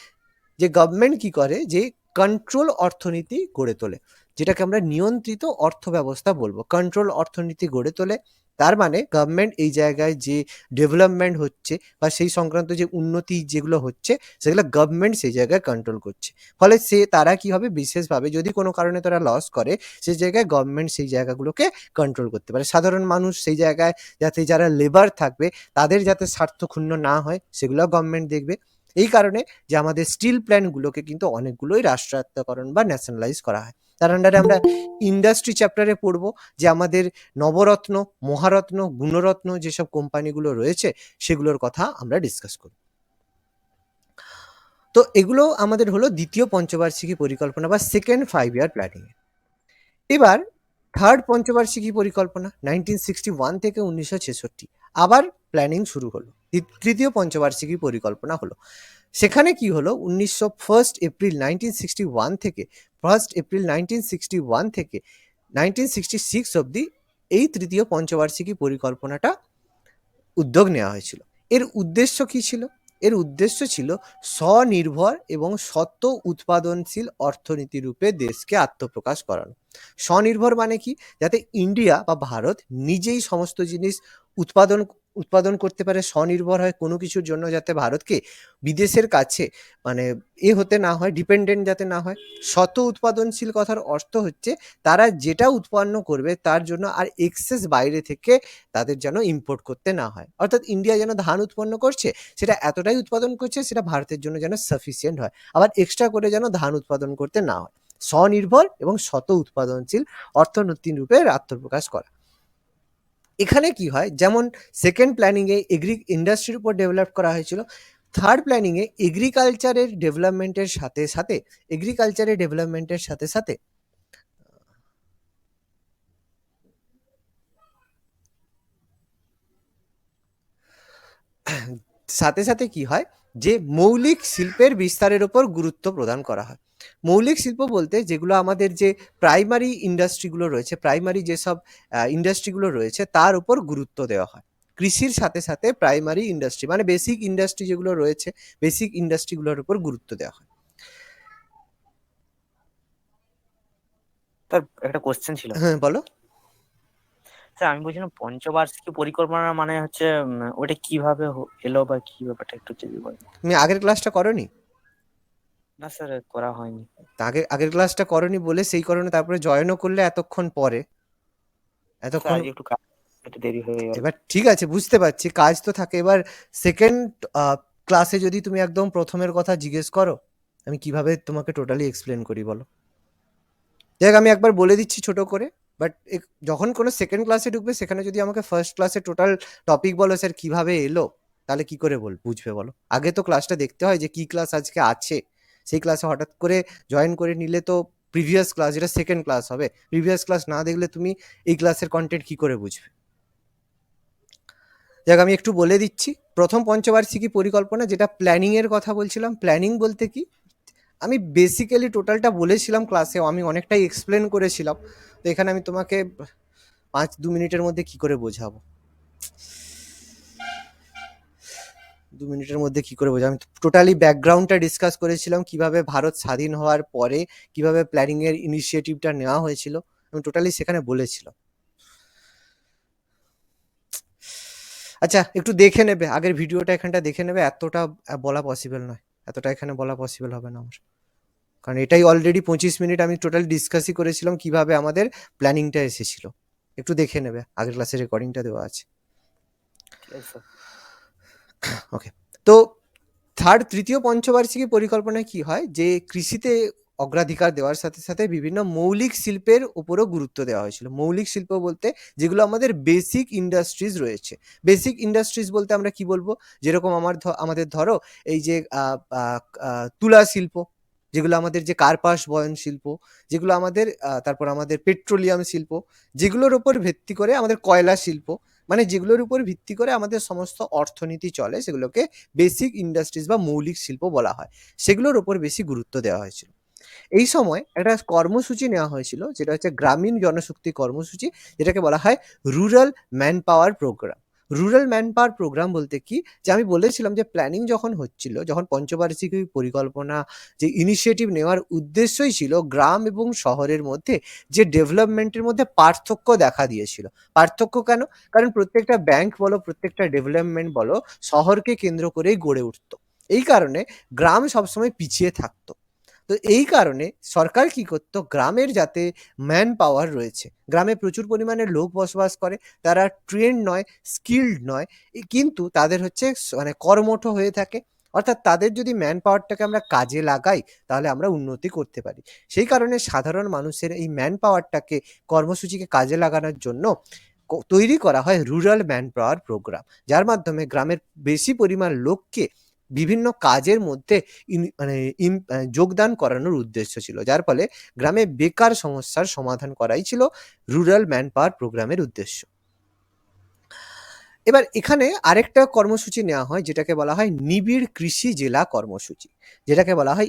যে গভর্নমেন্ট কি করে, যে কন্ট্রোল অর্থনীতি গড়ে তোলে, যেটাকে আমরা নিয়ন্ত্রিত অর্থ ব্যবস্থা বলবো, কন্ট্রোল অর্থনীতি গড়ে তোলে। তার মানে গভর্নমেন্ট এই জায়গায় যে ডেভেলপমেন্ট হচ্ছে বা সেই সংক্রান্ত যে উন্নতি যেগুলো হচ্ছে, সেগুলো গভর্নমেন্ট সেই জায়গায় কন্ট্রোল করছে। ফলে তারা কি হবে, বিশেষভাবে যদি কোনো কারণে তারা লস করে, সেই জায়গায় গভর্নমেন্ট সেই জায়গাগুলোকে কন্ট্রোল করতে পারে। সাধারণ মানুষ সেই জায়গায়, যাতে যারা লেবার থাকবে তাদের যাতে স্বার্থ ক্ষুণ্ণ না হয়, সেগুলো গভর্নমেন্ট দেখবে। এই কারণে যে আমাদের স্টিল প্ল্যান্টগুলোকে কিন্তু অনেকগুলোই রাষ্ট্রায়ত্তকরণ বা ন্যাশনালাইজ করা হয়। তার আন্ডারে আমরা ইন্ডাস্ট্রি চ্যাপ্টারে পড়বো যে আমাদের নবরত্ন, মহারত্ন, গুণরত্ন যেসব কোম্পানিগুলো রয়েছে, সেগুলোর কথা আমরা ডিসকাস করব। তো এগুলো আমাদের হলো দ্বিতীয় পঞ্চবার্ষিকী পরিকল্পনা বা সেকেন্ড 5 ইয়ার প্ল্যানিং। এবার থার্ড পঞ্চবার্ষিকী পরিকল্পনা 1961 থেকে 1966, আবার প্ল্যানিং শুরু হলো, তৃতীয় পঞ্চবার্ষিকী পরিকল্পনা হলো। সেখানে কি হলো, 1 এপ্রিল 1961 থেকে 1 এপ্রিল 1961 থেকে 1966 অবধি এই তৃতীয় পঞ্চবার্ষিকী পরিকল্পনাটা উদ্যোগ নেওয়া হয়েছিল। এর উদ্দেশ্য কি ছিল? এর উদ্দেশ্য ছিল স্বনির্ভর এবং স্বত উৎপাদনশীল অর্থনীতি রূপে দেশকে আত্মপ্রকাশ করানো। স্বনির্ভর মানে কি, যাতে ইন্ডিয়া বা ভারত নিজেই সমস্ত জিনিস উৎপাদন উৎপাদন করতে পারে, স্বনির্ভর হয় কোনো কিছুর জন্য, যাতে ভারতকে বিদেশের কাছে মানে হতে না হয়, ডিপেন্ডেন্ট যাতে না হয়। স্বত উৎপাদনশীল কথার অর্থ হচ্ছে তারা যেটা উৎপন্ন করবে তার জন্য আর এক্সেস বাইরে থেকে তাদের যেন ইম্পোর্ট করতে না হয়। অর্থাৎ ইন্ডিয়া যেন ধান উৎপন্ন করছে, সেটা এতটাই উৎপাদন করছে, সেটা ভারতের জন্য যেন সাফিসিয়েন্ট হয়, আবার এক্সট্রা করে যেন ধান উৎপাদন করতে না হয়। স্বনির্ভর এবং শত উৎপাদনশীল অর্থনীতি রূপে আত্মপ্রকাশ করা। এখানে কি হয়, যেমন সেকেন্ড প্ল্যানিংয়ে ইন্ডাস্ট্রির উপর ডেভেলপ করা হয়েছিল, থার্ড প্ল্যানিংয়ে এগ্রিকালচারের ডেভেলপমেন্টের সাথে সাথে কি হয়, যে মৌলিক শিল্পের বিস্তারের উপর গুরুত্ব প্রদান করা হয়। মৌলিক শিল্প বলতে যেগুলো আমাদের যে প্রাইমারি ইন্ডাস্ট্রিগুলো রয়েছে, প্রাইমারি যেসব ইন্ডাস্ট্রিগুলো রয়েছে তার উপর গুরুত্ব দেওয়া হয়। কৃষির সাথে সাথে প্রাইমারি ইন্ডাস্ট্রি মানে বেসিক ইন্ডাস্ট্রি যেগুলো রয়েছে, বেসিক ইন্ডাস্ট্রিগুলোর উপর গুরুত্ব দেওয়া হয়। তার একটা কোশ্চেন ছিল। হ্যাঁ, বলো। স্যার আমি বলছিলাম পঞ্চবার্ষিকী পরিকল্পনা মানে হচ্ছে ওটা কিভাবে এলো বা কি ব্যাপারটা একটু যদি বলেন। তুমি আগের ক্লাসটা করোনি? না স্যার, করা হয়নি। আগের ক্লাসটা করোনি বলে সেই কারণে তারপরে জয়েনও করলে এতক্ষণ পরে, স্যার এতক্ষণ। আজকে একটু দেরি হয়ে গেল। এবার ঠিক আছে, বুঝতে পারছি, কাজ তো থাকে। এবার সেকেন্ড ক্লাসে যদি তুমি একদম প্রথমের কথা জিজ্ঞেস করো, আমি কিভাবে তোমাকে টোটালি এক্সপ্লেন করি বলো? দেখ, আমি একবার বলে দিচ্ছি ছোট করে, বাট যখন কোনো সেকেন্ড ক্লাসে ঢুকবে সেখানে যদি আমাকে ফার্স্ট ক্লাসে টোটাল টপিক বলো, স্যার কিভাবে এলো, তাহলে কি করে বুঝবে বলো? আগে তো ক্লাসটা দেখতে হয় যে কি ক্লাস আজকে আছে, সেই ক্লাসে হঠাৎ করে জয়েন করে নিলে তো প্রিভিয়াস ক্লাস, যেটা সেকেন্ড ক্লাস হবে, প্রিভিয়াস ক্লাস না দেখলে তুমি এই ক্লাসের কন্টেন্ট কি করে বুঝবে? যাক, আমি একটু বলে দিচ্ছি। প্রথম পঞ্চবার্ষিকী পরিকল্পনা, যেটা প্ল্যানিং এর কথা বলছিলাম। প্ল্যানিং বলতে কি, আমি বেসিক্যালি টোটালটা বলেছিলাম ক্লাসে, আমি অনেকটাই এক্সপ্লেন করেছিলাম। তো এখানে আমি তোমাকে 2 মিনিটের মধ্যে কি করে বোঝাবো? 2 মিনিটের মধ্যে কি করে বোঝাবো? আমি টোটালি ব্যাকগ্রাউন্ডটা ডিসকাস করেছিলাম, কিভাবে ভারত স্বাধীন হওয়ার পরে কিভাবে প্ল্যানিং এর ইনিশিয়েটিভটা নেওয়া হয়েছিল, আমি টোটালি সেখানে বলেছিলাম। আচ্ছা, একটু দেখে নেবে আগের ভিডিওটা, এখানটা দেখে নেবে। এতটা বলা পসিবল নয়, এতটা এখানে বলা পসিবল হবে না আমার, কারণ এটাই অলরেডি 25 মিনিট আমি টোটাল ডিসকাসই করেছিলাম কিভাবে আমাদের প্ল্যানিংটা এসেছিল। একটু দেখে নেবে, আগের ক্লাসের রেকর্ডিংটা দেওয়া আছে। ঠিক আছে স্যার। ওকে, তো তৃতীয় পঞ্চবার্ষিকী পরিকল্পনায় কি হয়, যে কৃষিতে অগ্রাধিকার দেওয়ার সাথে সাথে বিভিন্ন মৌলিক শিল্পের উপরও গুরুত্ব দেওয়া হয়েছিল। মৌলিক শিল্প বলতে যেগুলো আমাদের বেসিক ইন্ডাস্ট্রিজ রয়েছে। বেসিক ইন্ডাস্ট্রিজ বলতে আমরা কি বলবো, যেরকম আমাদের ধরো এই যে তুলা শিল্প, যেগুলো আমাদের, যে কার্পাস বয়ন শিল্প, যেগুলো আমাদের তারপর আমাদের পেট্রোলিয়াম শিল্প, যেগুলোর উপর ভিত্তি করে আমাদের কয়লা শিল্প, মানে যেগুলোর উপর ভিত্তি করে আমাদের সমস্ত অর্থনীতি চলে, সেগুলোকে বেসিক ইন্ডাস্ট্রিজ বা মৌলিক শিল্প বলা হয়। সেগুলোর উপর বেশি গুরুত্ব দেওয়া হয়েছিল। এই সময় একটা কর্মসূচি নেওয়া হয়েছিল, যেটা হচ্ছে গ্রামীণ জনশক্তি কর্মসূচি, যেটাকে বলা হয় rural man power programme. Rural man power programme বলতে কি, যে আমি বলেছিলাম যে প্ল্যানিং যখন হচ্ছিল, যখন পঞ্চবার্ষিকী পরিকল্পনা, যে ইনিশিয়েটিভ নেওয়ার উদ্দেশ্যই ছিল গ্রাম এবং শহরের মধ্যে যে ডেভেলপমেন্টের মধ্যে পার্থক্য দেখা দিয়েছিল। পার্থক্য কেন? কারণ প্রত্যেকটা ব্যাংক বলো, প্রত্যেকটা ডেভেলপমেন্ট বলো, শহরকে কেন্দ্র করেই গড়ে উঠতো। এই কারণে গ্রাম সবসময় পিছিয়ে থাকতো। তো এই কারণে সরকার কি করতো, গ্রামের যাতে ম্যান পাওয়ার রয়েছে, গ্রামে প্রচুর পরিমাণে লোক বসবাস করে, তারা ট্রেন্ড নয়, স্কিল্ড নয়, কিন্তু তাদের হচ্ছে মানে কর্মঠ হয়ে থাকে। অর্থাৎ তাদের যদি ম্যান পাওয়ারটাকে আমরা কাজে লাগাই, তাহলে আমরা উন্নতি করতে পারি। সেই কারণে সাধারণ মানুষের এই ম্যান পাওয়ারটাকে, কর্মসূচিকে কাজে লাগানোর জন্য তৈরি করা হয় রুরাল ম্যান পাওয়ার প্রোগ্রাম, যার মাধ্যমে গ্রামের বেশি পরিমাণ লোককে বিভিন্ন কাজের মধ্যে যোগদান করানোর উদ্দেশ্য ছিল, যার ফলে গ্রামে বেকার সমস্যার সমাধান করাই ছিল রুরাল ম্যান পাওয়ার প্রোগ্রামের উদ্দেশ্য। এবার এখানে আরেকটা কর্মসূচি নেওয়া হয়, যেটাকে বলা হয় নিবিড় কৃষি জেলা কর্মসূচি, যেটাকে বলা হয়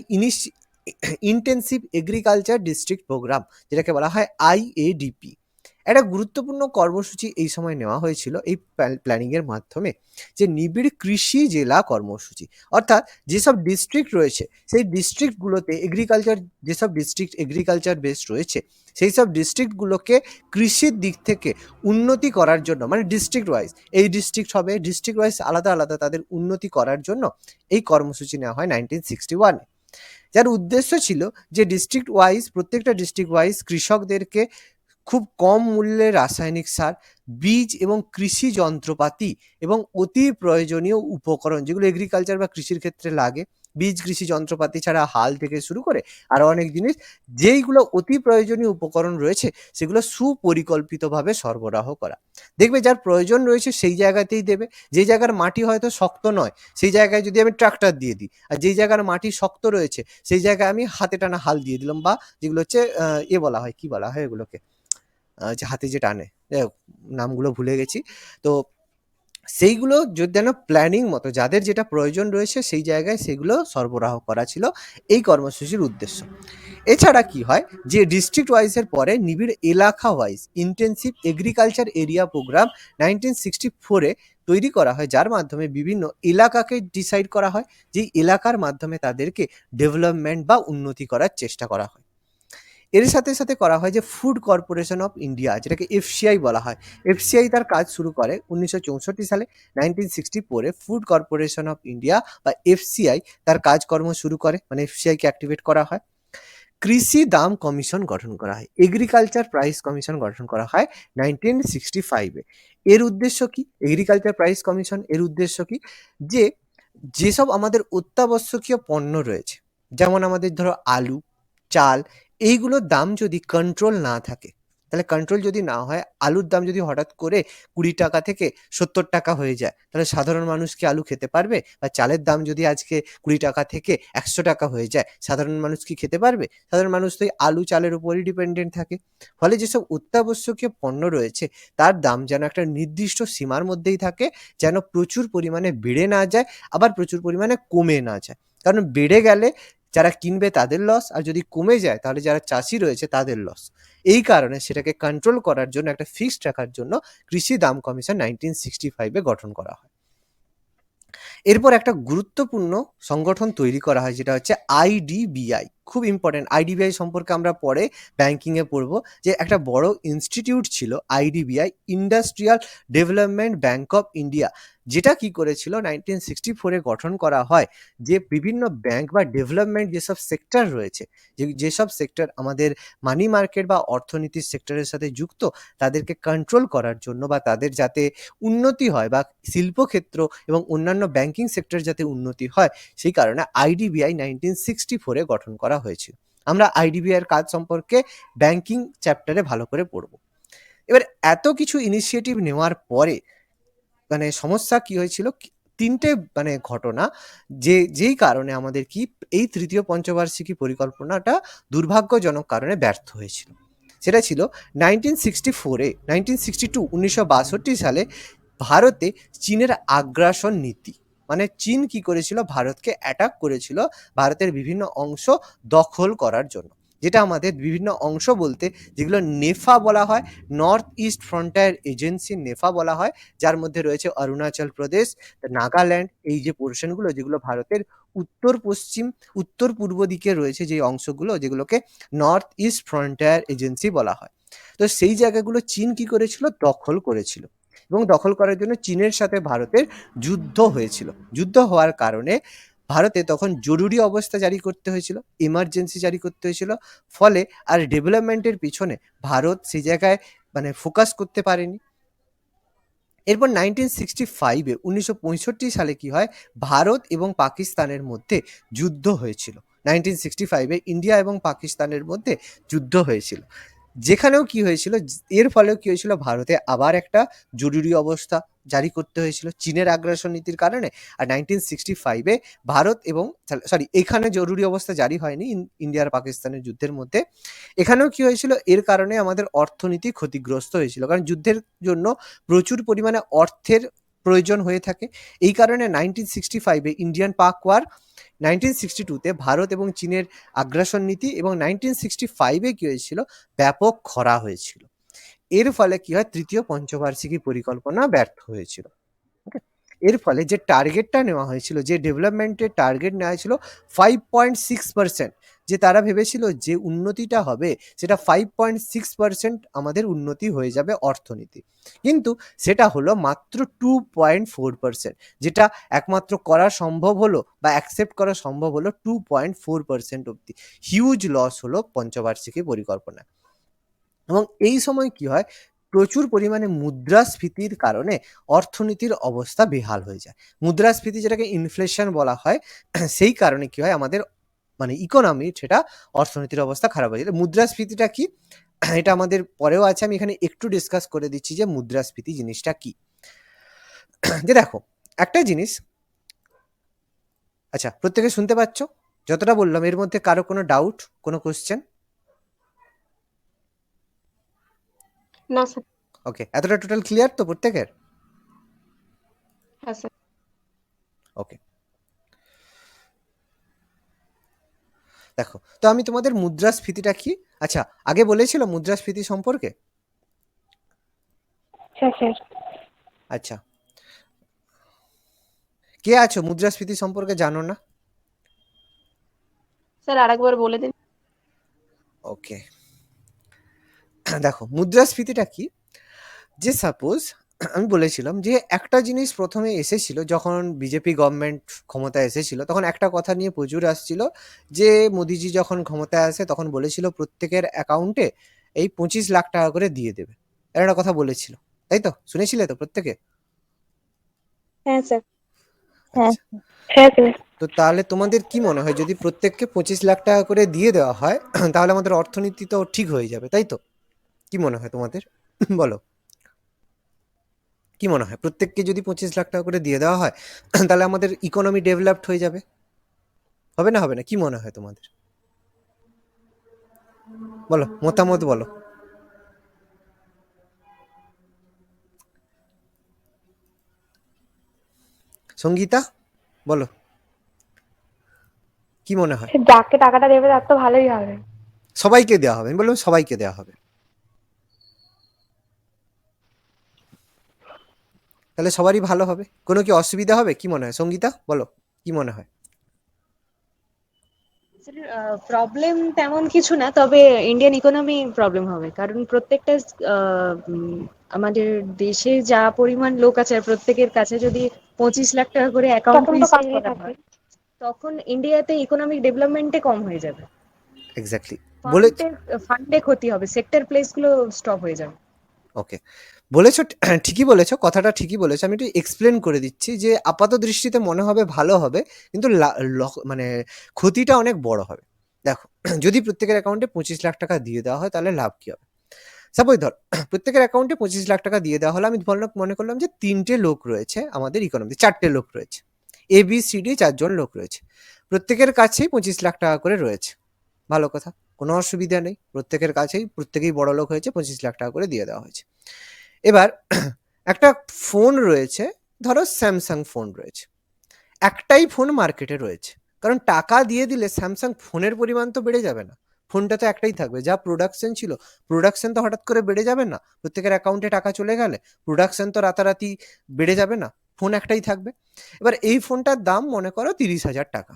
ইন্টেন্সিভ এগ্রিকালচার ডিস্ট্রিক্ট প্রোগ্রাম, যেটাকে বলা হয় IADP। একটা গুরুত্বপূর্ণ কর্মসূচি এই সময় নেওয়া হয়েছিল এই প্ল্যানিং এর মাধ্যমে, যে নিবিড় কৃষি জেলা কর্মসূচি। অর্থাৎ যেসব ডিস্ট্রিক্ট রয়েছে, সেই ডিস্ট্রিক্টগুলোতে যেসব ডিস্ট্রিক্ট এগ্রিকালচার বেসড রয়েছে, সেই সব ডিস্ট্রিক্টগুলোকে কৃষির দিক থেকে উন্নতি করার জন্য, মানে ডিস্ট্রিক্ট ওয়াইজ, এই ডিস্ট্রিক্ট হবে, ডিস্ট্রিক্ট ওয়াইজ আলাদা আলাদা তাদের উন্নতি করার জন্য এই কর্মসূচি নেওয়া হয় 1961। যার উদ্দেশ্য ছিল যে প্রত্যেকটা ডিস্ট্রিক্ট ওয়াইজ কৃষকদেরকে খুব কম মূল্যে রাসায়নিক সার, বীজ এবং কৃষি যন্ত্রপাতি এবং অতি প্রয়োজনীয় উপকরণ, যেগুলো এগ্রিকালচার বা কৃষির ক্ষেত্রে লাগে, বীজ, কৃষি যন্ত্রপাতি ছাড়া হাল থেকে শুরু করে আরো অনেক জিনিস, যেইগুলো অতি প্রয়োজনীয় উপকরণ রয়েছে, সেগুলো সুপরিকল্পিতভাবে সরবরাহ করা। দেখবে যার প্রয়োজন রয়েছে সেই জায়গাতেই দেবে। যে জায়গার মাটি হয়তো শক্ত নয়, সেই জায়গায় যদি আমি ট্রাক্টর দিয়ে দিই, আর যেই জায়গার মাটি শক্ত রয়েছে সেই জায়গায় আমি হাতে টানা হাল দিয়ে দিলাম, বা যেগুলো হচ্ছে বলা হয়, কি বলা হয় এগুলোকে, যে হাতে যে টানে, নামগুলো ভুলে গেছি। তো সেইগুলো যদি যেন প্ল্যানিং মতো যাদের যেটা প্রয়োজন রয়েছে সেই জায়গায় সেগুলো সরবরাহ করা ছিল এই কর্মসূচির উদ্দেশ্য। এছাড়া কি হয়, যে ডিস্ট্রিক্ট ওয়াইজের পরে নিবিড় এলাকা wise intensive agriculture area programme 1964-এ তৈরি করা হয়, যার মাধ্যমে বিভিন্ন এলাকাকে ডিসাইড করা হয়, যেই এলাকার মাধ্যমে তাদেরকে ডেভেলপমেন্ট বা উন্নতি করার চেষ্টা করা হয়। এর সাথে সাথে করা হয় যে ফুড কর্পোরেশন অফ ইন্ডিয়া, যেটাকে FCI বলা হয়। FCI তার কাজ শুরু করে 1964 সালে। 1964-এ ফুড কর্পোরেশন অফ ইন্ডিয়া বা FCI তার কাজকর্ম শুরু করে, মানে FCI-কে অ্যাক্টিভেট করা হয়। কৃষি দাম কমিশন গঠন করা হয়, এগ্রিকালচার প্রাইস কমিশন গঠন করা হয় 1965-এ। এর উদ্দেশ্য কি? এগ্রিকালচার প্রাইস কমিশন এর উদ্দেশ্য কি, যে যেসব আমাদের অত্যাবশ্যকীয় পণ্য রয়েছে, যেমন আমাদের ধরো আলু, চাল, এইগুলোর দাম যদি কন্ট্রোল না থাকে, তাহলে কন্ট্রোল যদি না হয়, আলুর দাম যদি হঠাৎ করে 20 টাকা থেকে 70 টাকা হয়ে যায়, তাহলে সাধারণ মানুষ কি আলু খেতে পারবে? বা চালের দাম যদি আজকে 20 টাকা থেকে 100 টাকা হয়ে যায়, সাধারণ মানুষ কি খেতে পারবে? সাধারণ মানুষ তো এই আলু চালের উপরই ডিপেন্ডেন্ট থাকে। ফলে যেসব অত্যাবশ্যকীয় পণ্য রয়েছে তার দাম যেন একটা নির্দিষ্ট সীমার মধ্যেই থাকে, যেন প্রচুর পরিমাণে বেড়ে না যায়, আবার প্রচুর পরিমাণে কমে না যায়। কারণ বেড়ে গেলে যারা কিনবে তাদের লস, আর যদি কমে যায় তাহলে যারা চাষি রয়েছে তাদের লস। এই কারণে সেটাকে কন্ট্রোল করার জন্য, একটা ফিক্সড রাখার জন্য কৃষি দাম কমিশন 1965 গঠন করা হয়। এরপর একটা গুরুত্বপূর্ণ সংগঠন তৈরি করা হয়, যেটা হচ্ছে আইডিবিআই। খুব ইম্পর্টেন্ট। আইডিবিআই সম্পর্কে আমরা পরে ব্যাংকিংয়ে পড়বো, যে একটা বড় ইনস্টিটিউট ছিল IDBI, industrial development bank of India, যেটা কি করেছিল 1964 গঠন করা হয়, যে বিভিন্ন ব্যাংক বা ডেভেলপমেন্ট যেসব সেক্টর রয়েছে, যেসব সেক্টর আমাদের মানি মার্কেট বা অর্থনীতির সেক্টরের সাথে যুক্ত, তাদেরকে কন্ট্রোল করার জন্য বা তাদের যাতে উন্নতি হয়, বা শিল্পক্ষেত্র এবং অন্যান্য ব্যাংকিং সেক্টর যাতে উন্নতি হয়, সেই কারণে আইডিবিআই 1964 গঠন করা হয়েছিল। আমরা আইডিবিআই এর কাজ সম্পর্কে ব্যাংকিং চ্যাপ্টারে ভালো করে পড়ব। এবার এত কিছু ইনিশিয়েটিভ নেওয়ার পরে মানে সমস্যা কি হয়েছিল, তিনটে মানে ঘটনা, যেই কারণে আমাদের কি এই তৃতীয় পঞ্চবার্ষিকী পরিকল্পনাটা দুর্ভাগ্যজনক কারণে ব্যর্থ হয়েছিল। সেটা ছিল 1962 সালে ভারতে চীনের আগ্রাসন নীতি। মানে চীন কি করেছিল, ভারতকে অ্যাটাক করেছিল ভারতের বিভিন্ন অংশ দখল করার জন্য। যেটা আমাদের বিভিন্ন অংশ বলতে যেগুলো নেফা বলা হয়, north east frontier agency NEFA বলা হয়, যার মধ্যে রয়েছে অরুণাচল প্রদেশ, নাগাল্যান্ড, এই যে পোর্শনগুলো যেগুলো ভারতের উত্তর পশ্চিম উত্তর পূর্ব দিকে রয়েছে, যে অংশগুলো যেগুলোকে নর্থ ইস্ট ফ্রন্টিয়ার এজেন্সি বলা হয়। তো সেই জায়গাগুলো চীন কি করেছিল, দখল করেছিল, এবং দখল করার জন্য চীনের সাথে ভারতের যুদ্ধ হয়েছিল। যুদ্ধ হওয়ার কারণে ভারতে তখন জরুরি অবস্থা জারি করতে হয়েছিল, ইমার্জেন্সি জারি করতে হয়েছিল। ফলে আর ডেভেলপমেন্টের পিছনে ভারত সেই জায়গায় মানে ফোকাস করতে পারেনি। এরপর 1965 সালে কি হয়, ভারত এবং পাকিস্তানের মধ্যে যুদ্ধ হয়েছিল। 1965 ইন্ডিয়া এবং পাকিস্তানের মধ্যে যুদ্ধ হয়েছিল, যেখানেও কি হয়েছিল, এর ফলেও কি হয়েছিল, ভারতে আবার একটা জরুরি অবস্থা জারি করতে হয়েছিল চীনের আগ্রাসন নীতির কারণে। আর 1965 ভারত এবং এখানে জরুরি অবস্থা জারি হয়নি ইন্ডিয়া আর পাকিস্তানের যুদ্ধের মধ্যে। এখানেও কি হয়েছিল, এর কারণে আমাদের অর্থনীতি ক্ষতিগ্রস্ত হয়েছিল, কারণ যুদ্ধের জন্য প্রচুর পরিমাণে অর্থের প্রয়োজন হয়ে থাকে। এই কারণে 1965 ইন্ডিয়ান পাক ওয়ার, 1962 ভারত এবং চীনের আগ্রাসন নীতি, এবং 1965 কি হয়েছিল, ব্যাপক খরা হয়েছিল। এর ফলে কি হয়, তৃতীয় পঞ্চবার্ষিকী পরিকল্পনা ব্যর্থ হয়েছিল। এর ফলে যে টার্গেটটা নেওয়া হয়েছিল, যে ডেভেলপমেন্টের টার্গেট নেওয়া হয়েছিল 5.6%, যে তারা ভেবেছিল যে উন্নতিটা হবে সেটা 5.6% আমাদের উন্নতি হয়ে যাবে অর্থনীতি, কিন্তু সেটা হলো মাত্র 2.4%, যেটা একমাত্র করা সম্ভব হলো বা অ্যাকসেপ্ট করা সম্ভব হলো 2.4% অব্দি। হিউজ লস হলো পঞ্চবার্ষিকী পরিকল্পনা। এবং এই সময় কি হয়, প্রচুর পরিমাণে মুদ্রাস্ফীতির কারণে অর্থনীতির অবস্থা বেহাল হয়ে যায়। মুদ্রাস্ফীতি যেটাকে ইনফ্লেশন বলা হয়, সেই কারণে কি হয়, আমাদের মানে ইকোনমি, সেটা অর্থনীতির অবস্থা খারাপ হয়ে যায়। মুদ্রাস্ফীতিটা কি, এটা আমাদের পরেও আছে, আমি এখানে একটু ডিসকাস করে দিচ্ছি যে মুদ্রাস্ফীতি জিনিসটা কি। যে দেখো একটা জিনিস, আচ্ছা প্রত্যেকে শুনতে পাচ্ছ যতটা বললাম, এর মধ্যে কারো কোনো ডাউট, কোনো কোশ্চেন? না স্যার। ওকে, এতটা টোটাল ক্লিয়ার তো প্রত্যেকের? হ্যাঁ স্যার। ওকে, দেখো তো আমি তোমাদের মুদ্রাস্ফীতিটা কি, আচ্ছা আগে বলেছিল মুদ্রাস্ফীতি সম্পর্কে? হ্যাঁ স্যার। আচ্ছা, কে আছো মুদ্রাস্ফীতি সম্পর্কে জানো না? স্যার আরেকবার বলে দিন। ওকে, দেখো মুদ্রাস্ফীতিটা কি, যে সাপোজ আমি বলেছিলাম যে একটা জিনিস প্রথমে এসেছিল যখন বিজেপি গভর্নমেন্ট ক্ষমতায় এসেছিল, তখন একটা কথা নিয়ে প্রচুর আসছিল, যে মোদিজি যখন ক্ষমতায় আসে তখন বলেছিল প্রত্যেকের অ্যাকাউন্টে এই 25 লাখ টাকা করে দিয়ে দেবে, এর একটা কথা বলেছিল, তাই তো? শুনেছিলে তো প্রত্যেকে? হ্যাঁ স্যার। আচ্ছা, হ্যাঁ স্যার। তো তাহলে তোমাদের কি মনে হয়, যদি প্রত্যেককে 25 লাখ টাকা করে দিয়ে দেওয়া হয় তাহলে আমাদের অর্থনীতি তো ঠিক হয়ে যাবে, তাই তো? কি মনে হয় তোমাদের? বলো, কি মনে হয় প্রত্যেককে যদি 25 লাখ টাকা করে দিয়ে দেওয়া হয় তাহলে আমাদের ইকোনমি ডেভেলপড হয়ে যাবে? হবে না, হবে না? কি মনে হয় তোমাদের? বলো, মতামত বলো। সঙ্গীতা, বলো, কি মনে হয়? যাকে টাকাটা দেবে তার তো ভালোই হবে। সবাইকে দেওয়া হবে, আমি বললাম সবাইকে দেওয়া হবে, তাহলে সবারই ভালো হবে, কোনো কি অসুবিধা হবে? কি মনে হয় সঙ্গীতা, বলো, কি মনে হয়? প্রবলেম তেমন কিছু না, তবে ইন্ডিয়ান ইকোনমি প্রবলেম হবে, কারণ প্রত্যেকটা আমাদের দেশে যা পরিমাণ লোক আছে আর প্রত্যেকের কাছে যদি 25 লাখ টাকা করে অ্যাকাউন্ট তখন তো রিসেট কাজেই করা থাকে। হয়, তখন ইন্ডিয়াতে ইকোনমিক ডেভেলপমেন্টে কম হয়ে যাবে, এক্স্যাক্টলি বলে। ফান্ডে ফান্ডে ক্ষতি হবে, সেক্টর প্লেস গুলো স্টপ হয়ে যাবে। ওকে, বলেছো, ঠিকই বলেছো, কথাটা ঠিকই বলেছো। আমি একটু এক্সপ্লেন করে দিচ্ছি যে আপাত দৃষ্টিতে মনে হবে ভালো হবে, কিন্তু মানে ক্ষতিটা অনেক বড় হবে। দেখো, যদি প্রত্যেকের অ্যাকাউন্টে 25 লাখ টাকা দিয়ে দেওয়া হয় তাহলে লাভ কি হবে? সাপোজ ধর প্রত্যেকের অ্যাকাউন্টে 25 লাখ টাকা দিয়ে দেওয়া হলো, আমি মনে করলাম যে 3টে লোক রয়েছে আমাদের ইকোনমিতে, 4টে লোক রয়েছে, ABCD 4জন লোক রয়েছে, প্রত্যেকের কাছেই 25 লাখ টাকা করে রয়েছে। ভালো কথা, কোনো অসুবিধা নেই, প্রত্যেকের কাছেই, প্রত্যেকেই বড় লোক হয়েছে, 25 লাখ টাকা করে দিয়ে দেওয়া হয়েছে। এবার একটা ফোন রয়েছে, ধরো স্যামসাং ফোন রয়েছে, একটাই ফোন মার্কেটে রয়েছে, কারণ টাকা দিয়ে দিলে স্যামসাং ফোনের পরিমাণ তো বেড়ে যাবে না, ফোনটা তো একটাই থাকবে, যা প্রোডাকশন ছিল প্রোডাকশন তো হঠাৎ করে বেড়ে যাবে না, প্রত্যেকের অ্যাকাউন্টে টাকা চলে গেলে প্রোডাকশন তো রাতারাতি বেড়ে যাবে না, ফোন একটাই থাকবে। এবার এই ফোনটার দাম মনে করো 30,000 টাকা।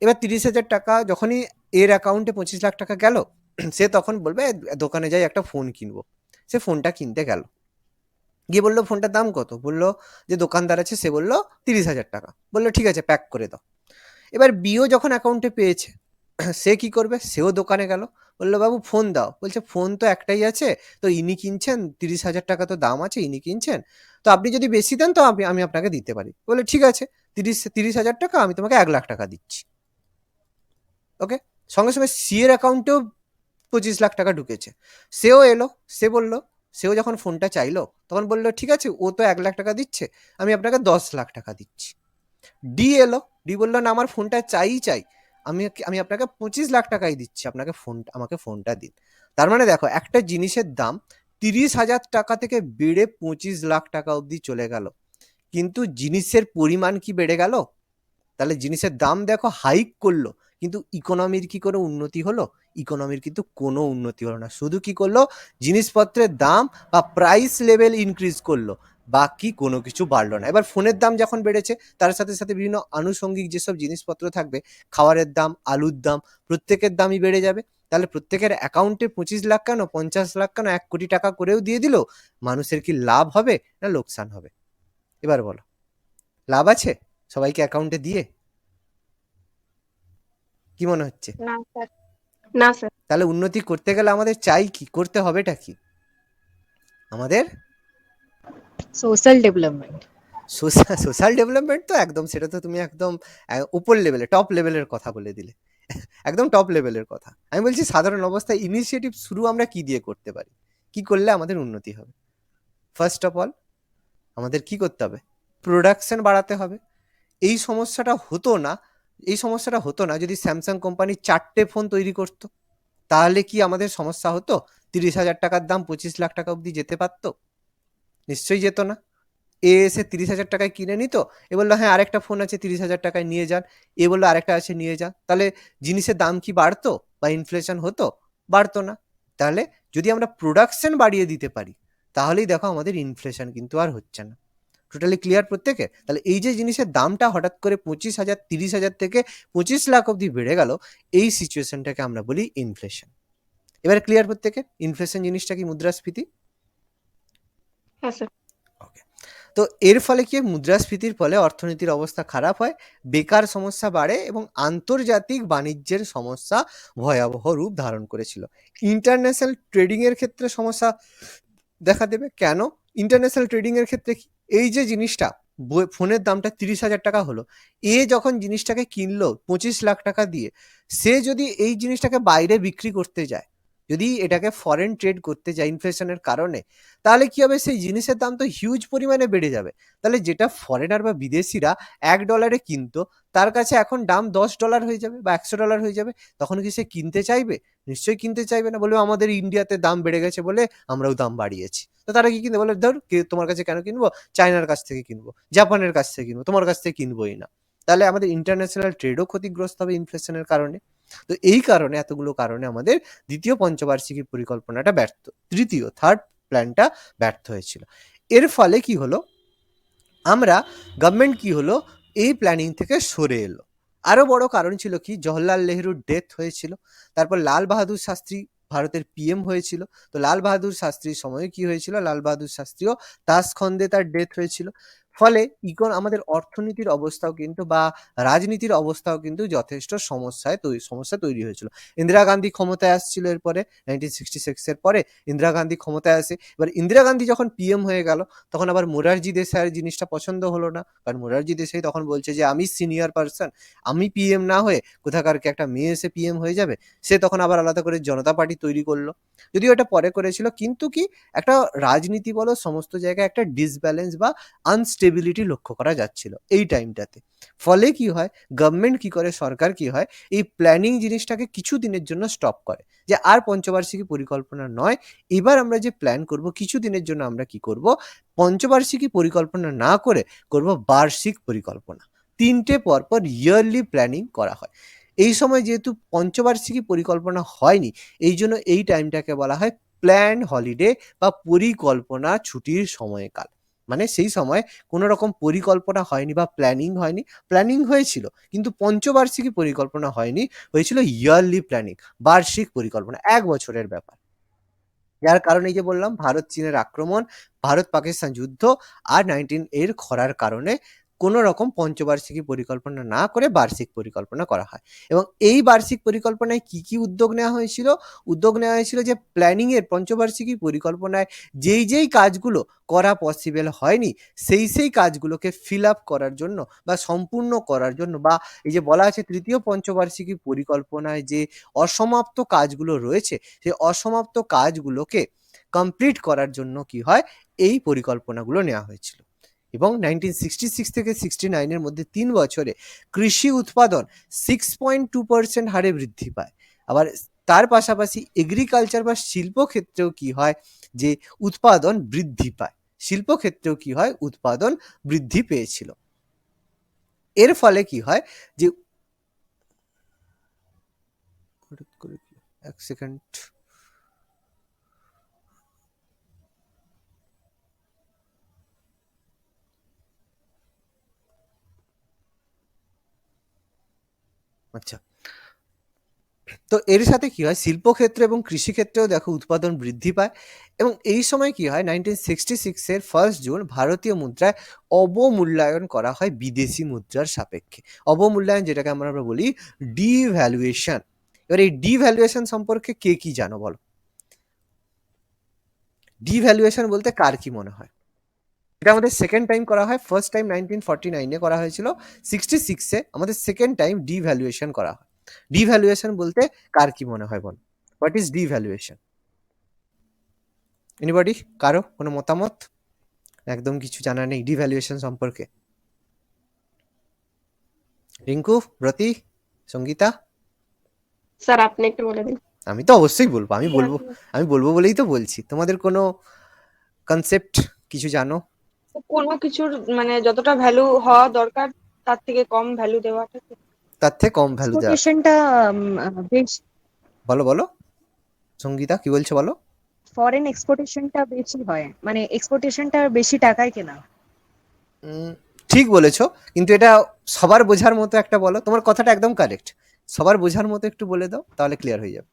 এবার 30,000 টাকা যখনই এর অ্যাকাউন্টে 25 লাখ টাকা গেল, সে তখন বলবে দোকানে যাই একটা ফোন কিনবো, সে ফোনটা কিনতে গেল, গিয়ে বললো ফোনটার দাম কত, বললো যে দোকানদার আছে, সে বললো 30,000 টাকা, বললো ঠিক আছে প্যাক করে দাও। এবার বিও যখন অ্যাকাউন্টে পেয়েছে, সে কি করবে, সেও দোকানে গেল, বললো বাবু ফোন দাও, বলছে ফোন তো একটাই আছে, তো ইনি কিনছেন, 30,000 টাকা তো দাম আছে, ইনি কিনছেন, তো আপনি যদি বেশি দেন তো আমি আপনাকে দিতে পারি। বলে ঠিক আছে, 30,000 টাকা আমি তোমাকে 1 লাখ টাকা দিচ্ছি। ওকে, সঙ্গে সঙ্গে সি এর অ্যাকাউন্টেও 25 লাখ টাকা ঢুকেছে, সেও এলো, সে বললো, সেও যখন ফোনটা চাইলো তখন বললো ঠিক আছে, ও তো 1 লাখ টাকা দিচ্ছে, আমি আপনাকে 10 লাখ টাকা দিচ্ছি। ডি এলো, ডি বললো না আমার ফোনটা চাই, আমি আপনাকে 25 লাখ টাকাই দিচ্ছি, আপনাকে আমাকে ফোনটা দিন। তার মানে দেখো, একটা জিনিসের দাম 30,000 টাকা থেকে বেড়ে 25 লাখ টাকা অবধি চলে গেল, কিন্তু জিনিসের পরিমাণ কি বেড়ে গেল? তাহলে জিনিসের দাম দেখো হাইক করলো, কিন্তু ইকোনমির কি কোনো উন্নতি হলো? ইকোনমির কিন্তু কোনো উন্নতি হলো না, শুধু কি করলো, জিনিসপত্রের দাম বা প্রাইস লেভেল ইনক্রিজ করলো, বাকি কোনো কিছু বাড়লো না। এবার ফোনের দাম যখন বেড়েছে, তার সাথে সাথে বিভিন্ন আনুষঙ্গিক যেসব জিনিসপত্র থাকবে, খাবারের দাম, আলুর দাম, প্রত্যেকের দামই বেড়ে যাবে। তাহলে প্রত্যেকের অ্যাকাউন্টে 25 লাখ কেন, 50 লাখ কেন, 1 কোটি টাকা করেও দিয়ে দিল, মানুষের কি লাভ হবে না লোকসান হবে? এবার বলো, লাভ আছে সবাইকে অ্যাকাউন্টে দিয়ে? কি মনে হচ্ছে? না স্যার, না স্যার। তাহলে উন্নতি করতে গেলে আমাদের চাই কি, করতে হবেটা কি আমাদের? Social development. সোশ্যাল ডেভেলপমেন্ট তো একদম, সেটা তো তুমি একদম উপর লেভেলে, টপ লেভেলের কথা বলে দিলে, একদম টপ লেভেলের কথা। আমি বলছি সাধারণ অবস্থায় ইনিশিয়েটিভ শুরু আমরা কি দিয়ে করতে পারি, কি করলে আমাদের উন্নতি হবে? ফার্স্ট অফ অল আমাদের কি করতে হবে, প্রোডাকশন বাড়াতে হবে। এই সমস্যাটা হতো না, এই সমস্যাটা হতো না যদি স্যামসাং কোম্পানি 4টে ফোন তৈরি করতো, তাহলে কি আমাদের সমস্যা হতো? 30,000 টাকার দাম 25 লাখ টাকা অবধি যেতে পারতো? নিশ্চয়ই যেত না। এ এসে 30,000 টাকায় কিনে নিত, এ বললো হ্যাঁ আরেকটা ফোন আছে 30,000 টাকায় নিয়ে যান, এ বললো আরেকটা আছে নিয়ে যান, তাহলে জিনিসের দাম কি বাড়তো বা ইনফ্লেশন হতো? বাড়তো না। তাহলে যদি আমরা প্রোডাকশন বাড়িয়ে দিতে পারি, তাহলেই দেখো আমাদের ইনফ্লেশন কিন্তু আর হচ্ছে না। টোটালি ক্লিয়ার প্রত্যেকে? তাহলে এই যে জিনিসের দামটা হঠাৎ করে 25,000, 30,000 থেকে 25 লাখ অবধি বেড়ে গেল, এই সিচুয়েশনটাকে আমরা বলি ইনফ্লেশন। এবার ক্লিয়ার প্রত্যেকে, ইনফ্লেশন জিনিসটা কি, মুদ্রাস্ফীতি। হ্যাঁ স্যার। ওকে, তো এর ফলে কি, মুদ্রাস্ফীতির ফলে অর্থনীতির অবস্থা খারাপ হয়, বেকার সমস্যা বাড়ে এবং আন্তর্জাতিক বাণিজ্যের সমস্যা ভয়াবহ রূপ ধারণ করেছিল। ইন্টারন্যাশনাল ট্রেডিং এর ক্ষেত্রে সমস্যা দেখা দেবে। কেন? ইন্টারন্যাশনাল ট্রেডিং এর ক্ষেত্রে এই যে জিনিসটা, ফোনের দামটা 30,000 টাকা হলো, এ যখন জিনিসটাকে কিনলো 25 লাখ টাকা দিয়ে, সে যদি এই জিনিসটাকে বাইরে বিক্রি করতে যায়, যদি এটাকে ফরেন ট্রেড করতে যায় ইনফ্লেশনের কারণে, তাহলে কি হবে, সেই জিনিসের দাম তো হিউজ পরিমাণে বেড়ে যাবে। তাহলে যেটা ফরেনার বা বিদেশিরা $1 কিনতো, তার কাছে এখন দাম $10 হয়ে যাবে বা $100 হয়ে যাবে। তখন কি সে কিনতে চাইবে? নিশ্চয়ই কিনতে চাইবে না, বলবে আমাদের ইন্ডিয়াতে দাম বেড়ে গেছে বলে আমরাও দাম বাড়িয়েছি। তো তারা কি কিনবে, বলে ধর তোমার কাছে কেন কিনবো, চায়নার কাছ থেকে কিনবো, জাপানের কাছ থেকে কিনবো, তোমার কাছ থেকে কিনবোই না। তাহলে আমাদের ইন্টারন্যাশনাল ট্রেডও ক্ষতিগ্রস্ত হবে ইনফ্লেশনের কারণে। তো এই কারণে, এতগুলো কারণে আমাদের দ্বিতীয় পঞ্চবার্ষিকী পরিকল্পনাটা ব্যর্থ, থার্ড প্ল্যানটা ব্যর্থ হয়েছিল। এর ফলে কি হলো, আমরা গভর্নমেন্ট কি হলো, এই প্ল্যানিং থেকে সরে এলো। আরো বড় কারণ ছিল কি, জওহরলাল নেহরুর ডেথ হয়েছিল, তারপর লাল বাহাদুর শাস্ত্রী ভারতের পিএম হয়েছিল। তো লাল বাহাদুর শাস্ত্রীর সময় কি হয়েছিল, লাল বাহাদুর শাস্ত্রীও তাসখন্দে তার ডেথ হয়েছিল। ফলে আমাদের অর্থনীতির অবস্থাও কিন্তু বা রাজনীতির অবস্থাও কিন্তু যথেষ্ট সমস্যা তৈরি হয়েছিল। ইন্দিরা গান্ধী ক্ষমতায় আসছিল এরপরে, 1966 এর পরে ইন্দিরা গান্ধী ক্ষমতায় আসে। এবার ইন্দিরা গান্ধী যখন পিএম হয়ে গেল, তখন আবার মোরারজি দেশাইয়ের জিনিসটা পছন্দ হলো না, কারণ মোরারজি দেশাই তখন বলছে যে আমি সিনিয়র পার্সন, আমি পিএম না হয়ে কোথাকার কি একটা মেয়ে এসে পিএম হয়ে যাবে। সে তখন আবার আলাদা করে জনতা পার্টি তৈরি করলো, যদিও এটা পরে করেছিল। কিন্তু কি, একটা রাজনীতি বলো সমস্ত জায়গায় একটা ডিসব্যালেন্স বা আনস্টেবিলিটি লক্ষ্য করা যাচ্ছিল এই টাইমটাতে। ফলে কি হয়, গভর্নমেন্ট কি করে, সরকার কি হয়, এই প্ল্যানিং জিনিসটাকে কিছু দিনের জন্য স্টপ করে, যে আর পঞ্চবার্ষিকী পরিকল্পনা নয়, এবার আমরা যে প্ল্যান করব কিছু দিনের জন্য, আমরা কি করব, পঞ্চবার্ষিকী পরিকল্পনা না করে করব বার্ষিক পরিকল্পনা। 3টে পরপর ইয়ারলি প্ল্যানিং করা হয়। এই সময় যেহেতু পঞ্চবার্ষিকী পরিকল্পনা হয়নি, এই জন্য এই টাইমটাকে বলা হয় প্ল্যান হলিডে বা পরিকল্পনা ছুটির সময়কাল। মানে সেই সময় কোনো রকম পরিকল্পনা হয়নি বা প্ল্যানিং হয়নি, প্ল্যানিং হয়েছিল কিন্তু পঞ্চবার্ষিকী পরিকল্পনা হয়নি, হয়েছিল ইয়ারলি প্ল্যানিং, বার্ষিক পরিকল্পনা, 1 বছরের ব্যাপার। যার কারণে এই যে বললাম, ভারত চীনের আক্রমণ, ভারত পাকিস্তান যুদ্ধ আর 19 খরার কারণে কোনো রকম পঞ্চবার্ষিকী পরিকল্পনা না করে বার্ষিক পরিকল্পনা করা হয়। এবং এই বার্ষিক পরিকল্পনায় কি কি উদ্যোগ নেওয়া হয়েছিল, যে প্ল্যানিংয়ের পঞ্চবার্ষিকী পরিকল্পনায় যেই কাজগুলো করা পসিবল হয়নি, সেই কাজগুলোকে ফিল আপ করার জন্য বা সম্পূর্ণ করার জন্য, বা এই যে বলা আছে তৃতীয় পঞ্চবার্ষিকী পরিকল্পনায় যে অসমাপ্ত কাজগুলো রয়েছে, সেই অসমাপ্ত কাজগুলোকে কমপ্লিট করার জন্য কি হয়, এই পরিকল্পনাগুলো নেওয়া হয়েছিল। এবং 1966 থেকে 69-এর মধ্যে 3 বছরে কৃষি উৎপাদন 6.2% হারে বৃদ্ধি পায়। আবার তার পাশাপাশি এগ্রিকালচার বা শিল্পক্ষেত্রেও কি হয়, যে উৎপাদন বৃদ্ধি পায়, শিল্পক্ষেত্রেও কি হয়, উৎপাদন বৃদ্ধি পেয়েছিল। এর ফলে কি হয়, যে এক সেকেন্ড, আচ্ছা, তো এর সাথে কি হয়, শিল্পক্ষেত্রে এবং কৃষিক্ষেত্রেও দেখো উৎপাদন বৃদ্ধি পায়। এবং এই সময় কি হয়, 1966-এর 1 জুন ভারতীয় মুদ্রায় অবমূল্যায়ন করা হয় বিদেশি মুদ্রার সাপেক্ষে। অবমূল্যায়ন, যেটাকে আমরা বলি ডিভ্যালুয়েশন। এবার এই ডিভ্যালুয়েশন সম্পর্কে কে কি জানো বলো? ডিভ্যালুয়েশন বলতে কার কি মনে হয়? এটা আমাদের সেকেন্ড টাইম করা হয়, ফার্স্ট টাইম 1949-এ করা হয়েছিল, 66-এ আমাদের সেকেন্ড টাইম ডিভ্যালুয়েশন করা হয়। ডিভ্যালুয়েশন বলতে কার কি মনে হয় বল, হোয়াট ইজ ডিভ্যালুয়েশন? এনিবডি, কারো কোনো মতামত? একদম কিছু জানা নেই ডিভ্যালুয়েশন সম্পর্কে? রিঙ্কু, ব্রতি, সঙ্গীতা? স্যার আপনি একটু বলে দিন। আমি তো অবশ্যই বলবো, আমি বলবো বলেই তো বলছি। তোমাদের কোনো কনসেপ্ট কিছু জানো? কোনো কিছুর মানে যতটা ভ্যালু হওয়া দরকার তার থেকে কম ভ্যালু দেওয়াটা। তার থেকে কম ভ্যালু দেওয়া। এক্সপোর্টেশনটা বেশ, বলো সঙ্গীতা, কি বলছো বলো? ফরেন এক্সপোর্টেশনটা বেশি হয়, মানে এক্সপোর্টেশনটা বেশি টাকায় কেনা। ঠিক বলেছো, কিন্তু এটা সবার বোঝার মতো একটা বলো। তোমার কথাটা একদম কারেক্ট, সবার বোঝার মতো একটু বলে দাও, তাহলে ক্লিয়ার হয়ে যাবে।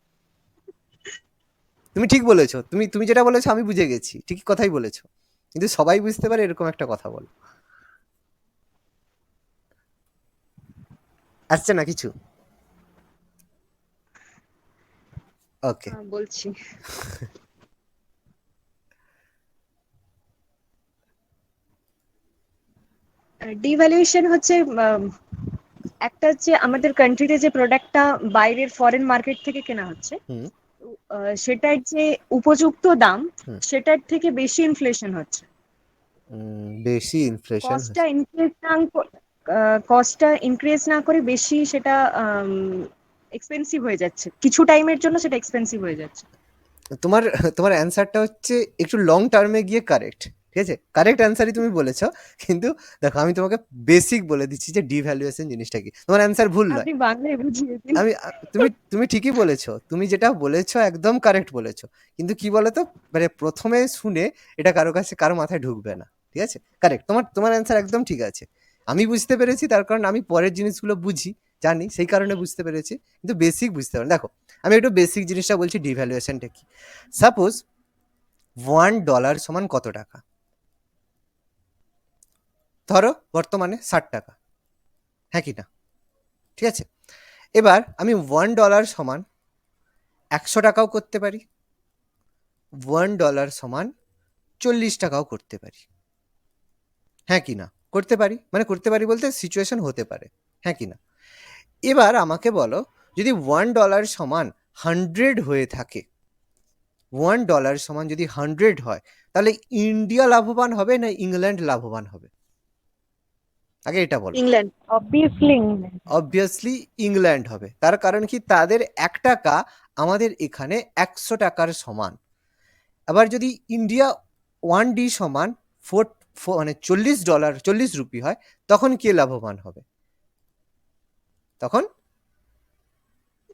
তুমি ঠিক বলেছো, তুমি যেটা বলেছো আমি বুঝে গেছি, ঠিক কথাই বলেছো, কিন্তু সবাই বুঝতে পারে এরকম একটা কথা বলো। আসছে না কিছু? ওকে, বলছি, ডিভ্যালুয়েশন হচ্ছে একটা হচ্ছে আমাদের কান্ট্রিতে যে প্রোডাক্টটা বাইরের ফরেন মার্কেট থেকে কেনা হচ্ছে, হুম, সেটার যে উপযুক্ত দাম হুম। সেটার থেকে বেশি ইনফ্লেশন হচ্ছে। বেশি ইনফ্লেশন হচ্ছে। কস্টটা ইনক্রিজ না করে বেশি সেটা এক্সপেন্সিভ হয়ে যাচ্ছে, কিছু টাইমের জন্য সেটা এক্সপেন্সিভ হয়ে যাচ্ছে। তোমার তোমার অ্যান্সারটা হচ্ছে একটু লং টার্মে গিয়ে কারেক্ট, ঠিক আছে, কারেক্ট অ্যান্সারই তুমি বলেছো। কিন্তু দেখো আমি তোমাকে বেসিক বলে দিচ্ছি যে ডিভ্যালুয়েশন জিনিসটা কি। তোমার অ্যান্সার ভুল নয়। আপনি বাংলায় বুঝিয়ে দিন। তুমি তুমি ঠিকই বলেছো, তুমি যেটা বলেছো একদম কারেক্ট বলেছো। কিন্তু কি বলতো, মানে প্রথমে শুনে এটা কারো কাছে কারো মাথায় ঢুকবে না, ঠিক আছে। কারেক্ট, তোমার তোমার অ্যান্সার একদম ঠিক আছে। আমি বুঝতে পেরেছি, তার কারণ আমি পরের জিনিসগুলো বুঝি, জানি, সেই কারণে বুঝতে পেরেছি। কিন্তু বেসিক বুঝতে পারি। দেখো আমি একটু বেসিক জিনিসটা বলছি, ডিভ্যালুয়েশনটা কি। সাপোজ $1 সমান কত টাকা? ধরো বর্তমানে 60 টাকা, হ্যাঁ কি না, ঠিক আছে। এবার আমি $1 সমান 100 টাকাও করতে পারি, $1 সমান 40 টাকাও করতে পারি, হ্যাঁ কি না, করতে পারি, মানে করতে পারি বলতে সিচুয়েশন হতে পারে, হ্যাঁ কি না। এবার আমাকে বলো, যদি $1 সমান 100 হয়ে থাকে, $1 সমান যদি 100 হয়, তাহলে ইন্ডিয়া লাভবান হবে না ইংল্যান্ড লাভবান হবে? আগে এটা বলো। ইংল্যান্ড। অবভিয়াসলি অবভিয়াসলি ইংল্যান্ড হবে। তার কারণ কি, তাদের 1 টাকা আমাদের এখানে 100 টাকার সমান। আবার যদি ইন্ডিয়া 1D সমান মানে $40 40 রুপি হয়, তখন কে লাভবান হবে? তখন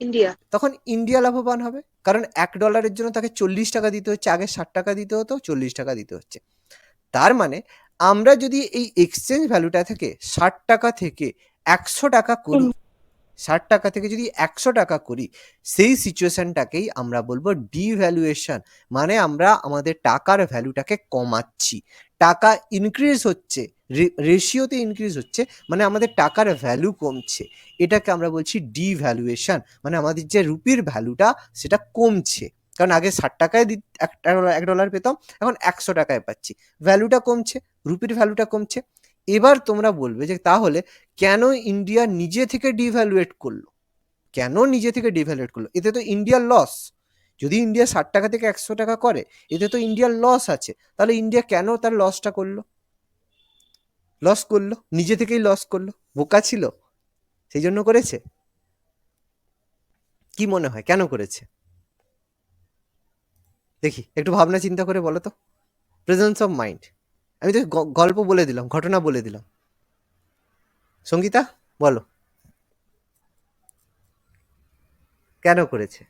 ইন্ডিয়া। তখন ইন্ডিয়া লাভবান হবে, কারণ $1 জন্য তাকে 40 টাকা দিতে হচ্ছে, আগে 60 টাকা দিতে হতো, 40 টাকা দিতে হচ্ছে। তার মানে আমরা যদি এই এক্সচেঞ্জ ভ্যালুটা থেকে 60 টাকা থেকে 100 টাকা করি, 60 টাকা থেকে যদি 100 টাকা করি, সেই সিচুয়েশনটাকেই আমরা বলবো ডিভ্যালুয়েশন। মানে আমরা আমাদের টাকার ভ্যালুটাকে কমাচ্ছি, টাকা ইনক্রিজ হচ্ছে, রেশিওতে ইনক্রিজ হচ্ছে, মানে আমাদের টাকার ভ্যালু কমছে। এটাকে আমরা বলছি ডিভ্যালুয়েশন, মানে আমাদের যে রুপির ভ্যালুটা সেটা কমছে। কারণ আগে 60 টাকায় $1 পেতাম, এখন 100 টাকায় পাচ্ছি, ভ্যালুটা কমছে, রুপির ভ্যালুটা কমছে। এবার তোমরা বলবে যে তাহলে কেন ইন্ডিয়া নিজে থেকে ডিভ্যালুয়েট করলো, কেন নিজে থেকে ডিভ্যালুয়েট করলো? এতে তো ইন্ডিয়ার লস। যদি ইন্ডিয়া 60 টাকা থেকে 100 টাকা করে, এতে তো ইন্ডিয়ার লস আছে। তাহলে ইন্ডিয়া কেন তার লসটা করলো? লস করলো নিজে থেকেই, লস করলো, বোকা ছিল সেই জন্য করেছে? কি মনে হয় কেন করেছে? দেখি একটু ভাবনা চিন্তা করে বলো তো, প্রেজেন্স অফ মাইন্ড। আমি তো গল্প বলে দিলাম, ঘটনা বলে দিলাম। সঙ্গীতা বলো কেন করেছে?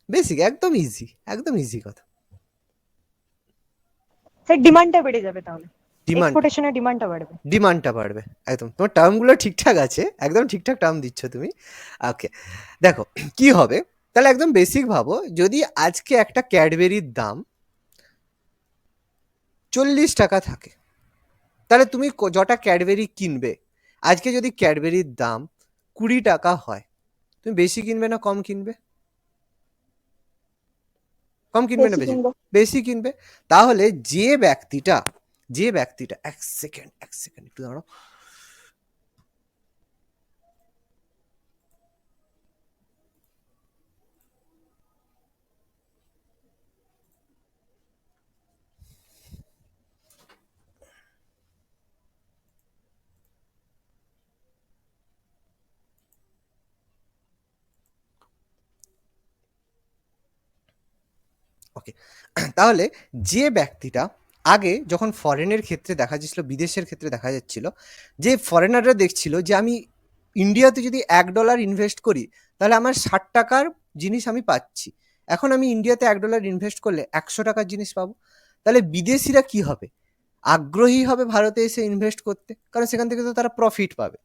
বেসিক, একদম ইজি, একদম ইজি কথা। স্যার ডিমান্ডটা বেড়ে যাবে, তাহলে ডিমান্ড, এক্সপোর্টেশনের ডিমান্ডটা বাড়বে। ডিমান্ডটা বাড়বে, একদম। তোমার টার্মগুলো ঠিকঠাক আছে, একদম ঠিকঠাক টার্ম দিচ্ছ তুমি। ওকে, দেখো কি হবে। তাহলে একদম বেসিক ভাবো, যদি আজকে একটা ক্যাডবেরির দাম 40 টাকা থাকে, তাহলে তুমি যটা ক্যাডবেরি কিনবে, আজকে যদি ক্যাডবেরির দাম 20 টাকা হয়, তুমি বেশি কিনবে না কম কিনবে? কম কিনবে না বেশি বেশি? কিনবো। বেশি কিনবে। তাহলে যে ব্যক্তিটা এক সেকেন্ড একটু দাঁড়াও। ওকে, তাহলে যে ব্যক্তিটা আগে যখন ফরেনের ক্ষেত্রে দেখা যাচ্ছিল, বিদেশের ক্ষেত্রে দেখা যাচ্ছিল, যে ফরেনাররা দেখছিল যে আমি ইন্ডিয়াতে যদি $1 ইনভেস্ট করি, তাহলে আমার 60 টাকার জিনিস আমি পাচ্ছি। এখন আমি ইন্ডিয়াতে $1 ইনভেস্ট করলে 100 টাকার জিনিস পাবো। তাহলে বিদেশিরা কি হবে? আগ্রহী হবে ভারতে এসে ইনভেস্ট করতে, কারণ সেখান থেকে তো তারা প্রফিট পাবে,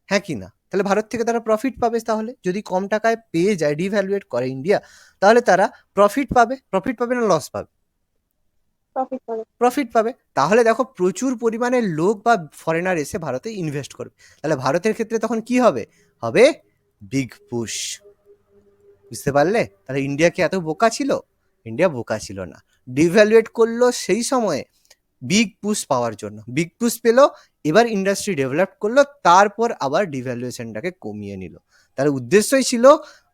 হ্যাঁ কি না? তাহলে ভারত থেকে তারা প্রফিট পাবে। তাহলে যদি কম টাকায় পেয়ে যায়, ডিভ্যালুয়েট করে ইন্ডিয়া, তাহলে তারা প্রফিট পাবে। প্রফিট পাবে না লস পাবে? প্রফিট পাবে। প্রফিট পাবে। তাহলে দেখো প্রচুর পরিমাণে লোক বা ফরেনার এসে ভারতে ইনভেস্ট করবে। তাহলে ভারতের ক্ষেত্রে তখন কি হবে? হবে বিগ পুশ। বুঝতে পারলে? তাহলে ইন্ডিয়া কি এত বোকা ছিল? ইন্ডিয়া বোকা ছিল না। ডিভ্যালুয়েট করলো সেই সময়ে বিগ পুশ পাওয়ার জন্য। বিগ পুশ পেলো, এবার ইন্ডাস্ট্রি ডেভেলপ করলো, তারপর আবার ডিভ্যালুয়েশনটাকে কমিয়ে নিল। তার উদ্দেশ্যই ছিল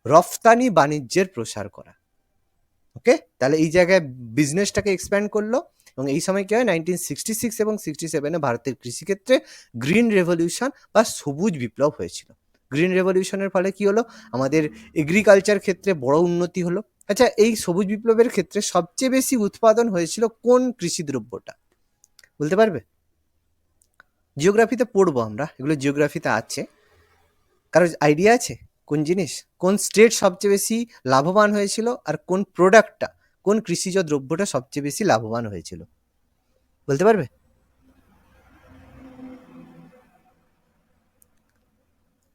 রফতানি বাণিজ্যের প্রসার করা। ওকে, তাহলে এই জায়গায় বিজনেসটাকে এক্সপ্যান্ড করলো। এবং এই সময় কি হয়, 1966 এবং 67-এ ভারতের কৃষিক্ষেত্রে গ্রিন রেভলিউশন বা সবুজ বিপ্লব হয়েছিল। গ্রিন রেভলিউশনের ফলে কি হলো, আমাদের এগ্রিকালচার ক্ষেত্রে বড় উন্নতি হলো। আচ্ছা, এই সবুজ বিপ্লবের ক্ষেত্রে সবচেয়ে বেশি উৎপাদন হয়েছিল কোন কৃষি দ্রব্যটা, বলতে পারবে? জিওগ্রাফিতে পড়বো আমরা, এগুলো জিওগ্রাফিতে আছে। কারো আইডিয়া আছে কোন জিনিস, কোন স্টেট সবচেয়ে বেশি লাভবান হয়েছিল, আর কোন প্রোডাক্টটা, কোন কৃষিজ দ্রব্যটা সবচেয়ে বেশি লাভবান হয়েছিল, বলতে পারবে?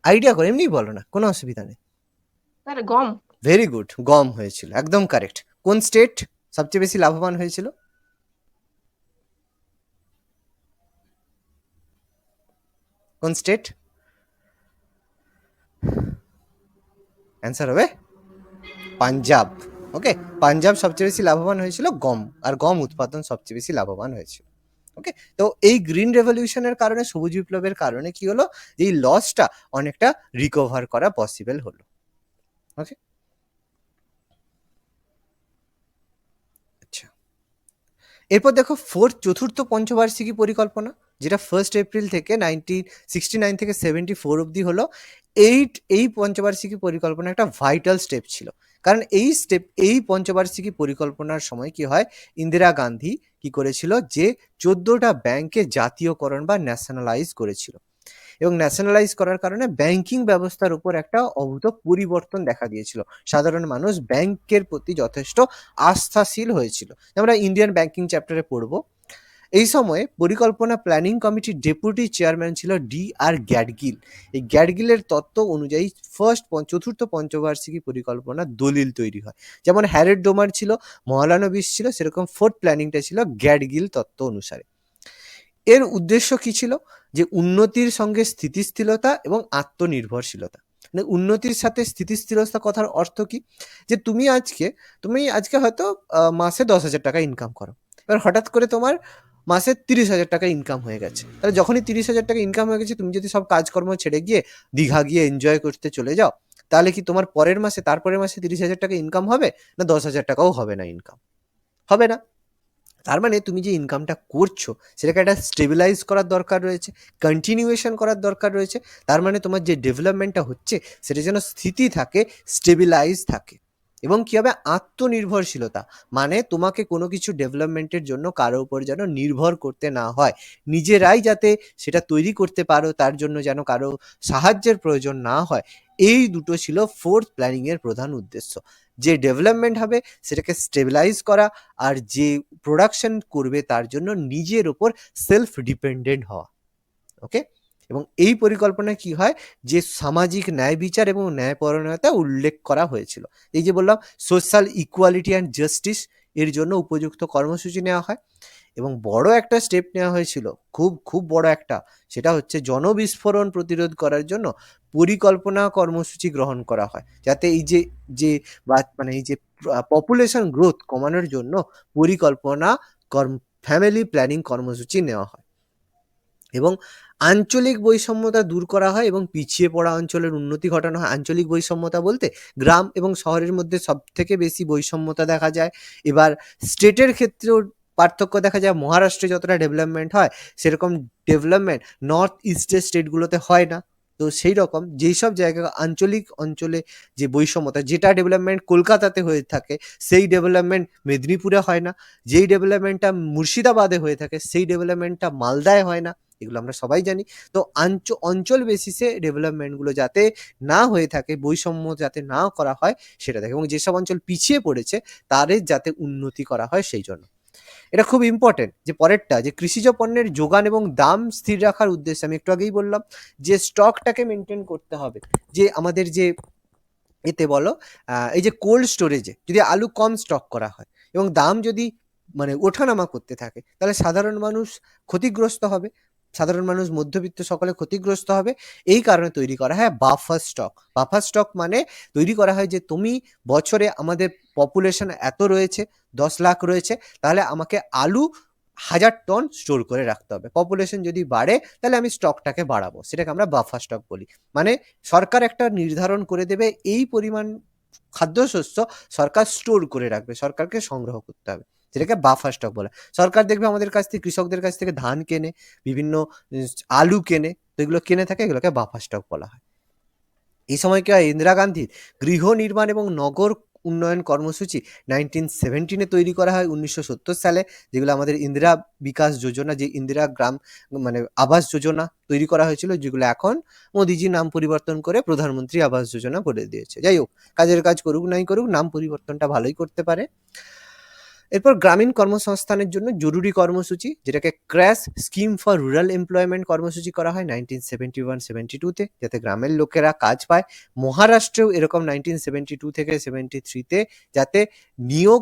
আইডিয়া করে এমনি বলো না, কোনো অসুবিধা নেই। স্যার গম। ভেরি গুড, গম হয়েছিল, একদম কারেক্ট। কোন স্টেট সবচেয়ে বেশি লাভবান হয়েছিল? কোন স্টেট? অ্যান্সার হবে পাঞ্জাব। ওকে, পাঞ্জাব সবচেয়ে বেশি লাভবান হয়েছিল গম, আর গম উৎপাদন সবচেয়ে বেশি লাভবান হয়েছিল। ওকে, তো এই গ্রিন রেভলিউশনের কারণে, সবুজ বিপ্লবের কারণে কি হলো, এই লসটা অনেকটা রিকভার করা পসিবল হলো। ওকে, আচ্ছা, এরপর দেখো চতুর্থ পঞ্চবার্ষিকী পরিকল্পনা, যেটা 1 এপ্রিল থেকে 1969 থেকে 74 অবধি হলো। এই পঞ্চবার্ষিকী পরিকল্পনা একটা ভাইটাল স্টেপ ছিল, কারণ এই পঞ্চবার্ষিকী পরিকল্পনার সময় কি হয়, ইন্দিরা গান্ধী কি করেছিল, যে 14টা ব্যাংকে জাতীয়করণ বা ন্যাশনালাইজ করেছিল। এবং ন্যাশনালাইজ করার কারণে ব্যাংকিং ব্যবস্থার উপর একটা অভূত পরিবর্তন দেখা দিয়েছিল। সাধারণ মানুষ ব্যাংকের প্রতি যথেষ্ট আস্থাশীল হয়েছিল। আমরা ইন্ডিয়ান ব্যাংকিং চ্যাপ্টারে পড়বো। এই সময়ে পরিকল্পনা প্ল্যানিং কমিটির ডেপুটি চেয়ারম্যান ছিল D.R. গ্যাডগিল। এই গ্যাডগিলের তত্ত্ব অনুযায়ী চতুর্থ পঞ্চবার্ষিকী পরিকল্পনা দলিল তৈরি হয়। যেমন হ্যারেড ডোমার ছিল, মহলানবিশ ছিল, সেরকম ফোর্থ প্ল্যানিংটা ছিল গ্যাডগিল তত্ত্ব অনুসারে। এর উদ্দেশ্য কি ছিল, যে উন্নতির সঙ্গে স্থিতিশীলতা এবং আত্মনির্ভরশীলতা। মানে উন্নতির সাথে স্থিতিশীলতা কথার অর্থ কি, যে তুমি আজকে হয়তো মাসে 10,000 টাকা ইনকাম করো, এবার হঠাৎ করে তোমার মাসে 30,000 টাকা ইনকাম হয়ে গেছে। তাহলে যখনই 30,000 টাকা ইনকাম হয়ে গেছে, তুমি যদি সব কাজকর্ম ছেড়ে গিয়ে দীঘা গিয়ে এনজয় করতে চলে যাও, তাহলে কি তোমার তারপরের মাসে 30,000 টাকা ইনকাম হবে না? 10,000 টাকাও হবে না, ইনকাম হবে না। তার মানে তুমি যে ইনকামটা করছো, সেটাকে একটা স্টেবিলাইজ করার দরকার রয়েছে, কন্টিনিউয়েশন করার দরকার রয়েছে। তার মানে তোমার যে ডেভেলপমেন্টটা হচ্ছে, সেটা যেন স্থিতি থাকে, স্টেবিলাইজ থাকে। এবং কি হবে, আত্মনির্ভরশীলতা, মানে তোমাকে কোনো কিছু ডেভেলপমেন্টের জন্য কারো উপর যেন নির্ভর করতে না হয়, নিজেরাই যাতে সেটা তৈরি করতে পারো, তার জন্য যেন কারো সাহায্যের প্রয়োজন না হয়। এই দুটো ছিল ফোর্থ প্ল্যানিং এর প্রধান উদ্দেশ্য। যে ডেভেলপমেন্ট হবে সেটাকে স্টেবিলাইজ করা, আর যে প্রোডাকশন করবে তার জন্য নিজের ওপর সেলফ ডিপেন্ডেন্ট হওয়া। ওকে, এবং এই পরিকল্পনায় কি হয়, যে সামাজিক ন্যায় বিচার এবং ন্যায়পরায়ণতা উল্লেখ করা হয়েছিল। এই যে বললাম, সোশ্যাল ইকুয়ালিটি অ্যান্ড জাস্টিস, এর জন্য উপযুক্ত কর্মসূচি নেওয়া হয়। এবং বড় একটা স্টেপ নেওয়া হয়েছিল, খুব খুব বড় একটা, সেটা হচ্ছে জনবিস্ফোরণ প্রতিরোধ করার জন্য পরিকল্পনা কর্মসূচি গ্রহণ করা হয়, যাতে এই যে মানে এই যে পপুলেশন গ্রোথ কমানোর জন্য পরিকল্পনা ফ্যামিলি প্ল্যানিং কর্মসূচি নেওয়া হয়। এবং আঞ্চলিক বৈষম্যতা দূর করা হয় এবং পিছিয়ে পড়া অঞ্চলের উন্নতি ঘটানো হয়। আঞ্চলিক বৈষম্যতা বলতে গ্রাম এবং শহরের মধ্যে সব থেকে বেশি বৈষম্যতা দেখা যায়। এবার স্টেটের ক্ষেত্রেও পার্থক্য দেখা যায়। মহারাষ্ট্রে যতটা ডেভেলপমেন্ট হয়, সেরকম ডেভেলপমেন্ট নর্থ ইস্টের স্টেটগুলোতে হয় না। তো সেই রকম যেই সব জায়গা আঞ্চলিক অঞ্চলে যে বৈষম্যতা, যেটা ডেভেলপমেন্ট কলকাতাতে হয়ে থাকে, সেই ডেভেলপমেন্ট মেদিনীপুরে হয় না। যেই ডেভেলপমেন্টটা মুর্শিদাবাদে হয়ে থাকে, সেই ডেভেলপমেন্টটা মালদায় হয় না। এগুলো আমরা সবাই জানি। তো অঞ্চল বেসিসে ডেভেলপমেন্টগুলো যাতে না হয়ে থাকে, বৈষম্য যাতে না করা হয়, সেটা দেখে। এবং যেসব অঞ্চল পিছিয়ে পড়েছে, তাদের যাতে উন্নতি করা হয়, সেই জন্য এটা খুব ইম্পর্টেন্ট। যে পরেরটা, যে কৃষিজ পণ্যের যোগান এবং দাম স্থির রাখার উদ্দেশ্যে, আমি একটু আগেই বললাম যে স্টকটাকে মেনটেন করতে হবে। যে আমাদের যে এতে বলো, এই যে কোল্ড স্টোরেজে যদি আলু কম স্টক করা হয় এবং দাম যদি মানে ওঠানামা করতে থাকে, তাহলে সাধারণ মানুষ ক্ষতিগ্রস্ত হবে। সাধারণ মানুষ, মধ্যবিত্ত সকলে ক্ষতিগ্রস্ত হবে। এই কারণে তৈরি করা হয় বাফার স্টক। বাফার স্টক মানে তৈরি করা হয় যে তুমি বছরে, আমাদের পপুলেশন এত রয়েছে, 10 লাখ রয়েছে, তাহলে আমাকে আলু 1000 টন স্টোর করে রাখতে হবে। পপুলেশন যদি বাড়ে তাহলে আমি স্টকটাকে বাড়াবো, সেটাকে আমরা বাফার স্টক বলি। মানে সরকার একটা নির্ধারণ করে দেবে এই পরিমাণ খাদ্যশস্য সরকার স্টোর করে রাখবে, সরকারকে সংগ্রহ করতে হবে, যেটাকে বাফার স্টক বলে। সরকার দেখবে আমাদের কাছ থেকে, কৃষকদের কাছ থেকে ধান কেনে, বিভিন্ন আলু কেনে, তো এগুলো কিনে থাকে, এগুলোকে বাফার স্টক বলা হয়। এই সময় কি হয়, ইন্দিরা গান্ধীর গৃহ নির্মাণ এবং নগর উন্নয়ন কর্মসূচি 1917 তৈরি করা হয় 1970 সালে, যেগুলো আমাদের ইন্দিরা বিকাশ যোজনা, যে ইন্দিরা গ্রাম মানে আবাস যোজনা তৈরি করা হয়েছিল, যেগুলো এখন মোদিজি নাম পরিবর্তন করে প্রধানমন্ত্রী আবাস যোজনা করে দিয়েছে। যাই হোক, কাজের কাজ করুক নাই করুক, নাম পরিবর্তনটা ভালোই করতে পারে। এরপর গ্রামীণ কর্মসংস্থানের জন্য জরুরি কর্মসূচি, যেটাকে crash scheme for rural employment কর্মসূচি করা হয় 1971-72 যাতে গ্রামের লোকেরা কাজ পায়। মহারাষ্ট্রেও এরকম 1972 থেকে 73 যাতে নিয়োগ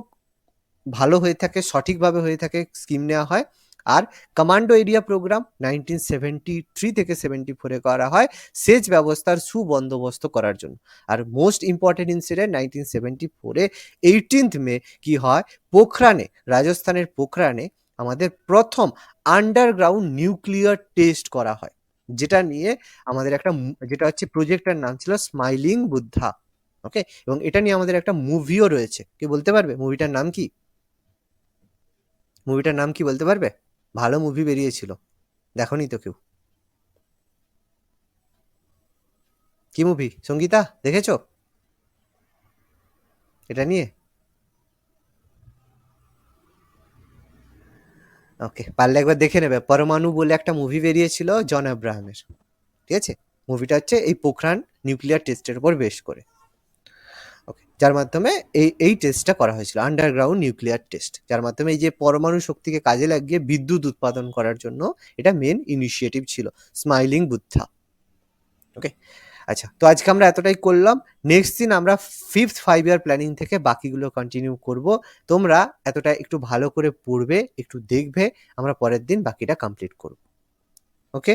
ভালো হয়ে থাকে, সঠিকভাবে হয়ে থাকে, স্কিম নেওয়া হয়। আর কমান্ডো এরিয়া প্রোগ্রাম 1973 থেকে 74 করা হয় সেচ ব্যবস্থার সুবন্দোবস্ত করার জন্য। আর মোস্ট ইম্পর্টেন্ট ইনসিডেন্ট 1974 18 মে কি হয়, পোখরানে, রাজস্থানের পোখরানে আমাদের প্রথম আন্ডারগ্রাউন্ড নিউক্লিয়ার টেস্ট করা হয়, যেটা নিয়ে আমাদের একটা যেটা হচ্ছে প্রজেক্টের নাম ছিল স্মাইলিং বুদ্ধা। ওকে, এবং এটা নিয়ে আমাদের একটা মুভিও রয়েছে। কি বলতে পারবে মুভিটার নাম কি? মুভিটার নাম কি বলতে পারবে? ভালো মুভি বেরিয়েছিল, দেখোনি তো কেউ। কি মুভি সঙ্গীতা, দেখেছো এটা নিয়ে? ওকে, পারলে একবার দেখে নেবে। পরমাণু বলে একটা মুভি বেরিয়েছিল জন আব্রাহামের, ঠিক আছে? মুভিটা হচ্ছে এই পোখরান নিউক্লিয়ার টেস্টের উপর বেশ করে। ওকে, যার মাধ্যমে এই টেস্টটা করা হয়েছিল, আন্ডারগ্রাউন্ড নিউক্লিয়ার টেস্ট, যার মাধ্যমে এই যে পরমাণু শক্তিকে কাজে লাগিয়ে বিদ্যুৎ উৎপাদন করার জন্য এটা মেন ইনিশিয়েটিভ ছিল, স্মাইলিং বুদ্ধা। ওকে, আচ্ছা, তো আজকে আমরা এতটাই করলাম। নেক্সট দিন আমরা 5th 5 ইয়ার প্ল্যানিং থেকে বাকিগুলো কন্টিনিউ করব। তোমরা এতটা একটু ভালো করে পড়বে, একটু দেখবে, আমরা পরের দিন বাকিটা কমপ্লিট করব। ওকে।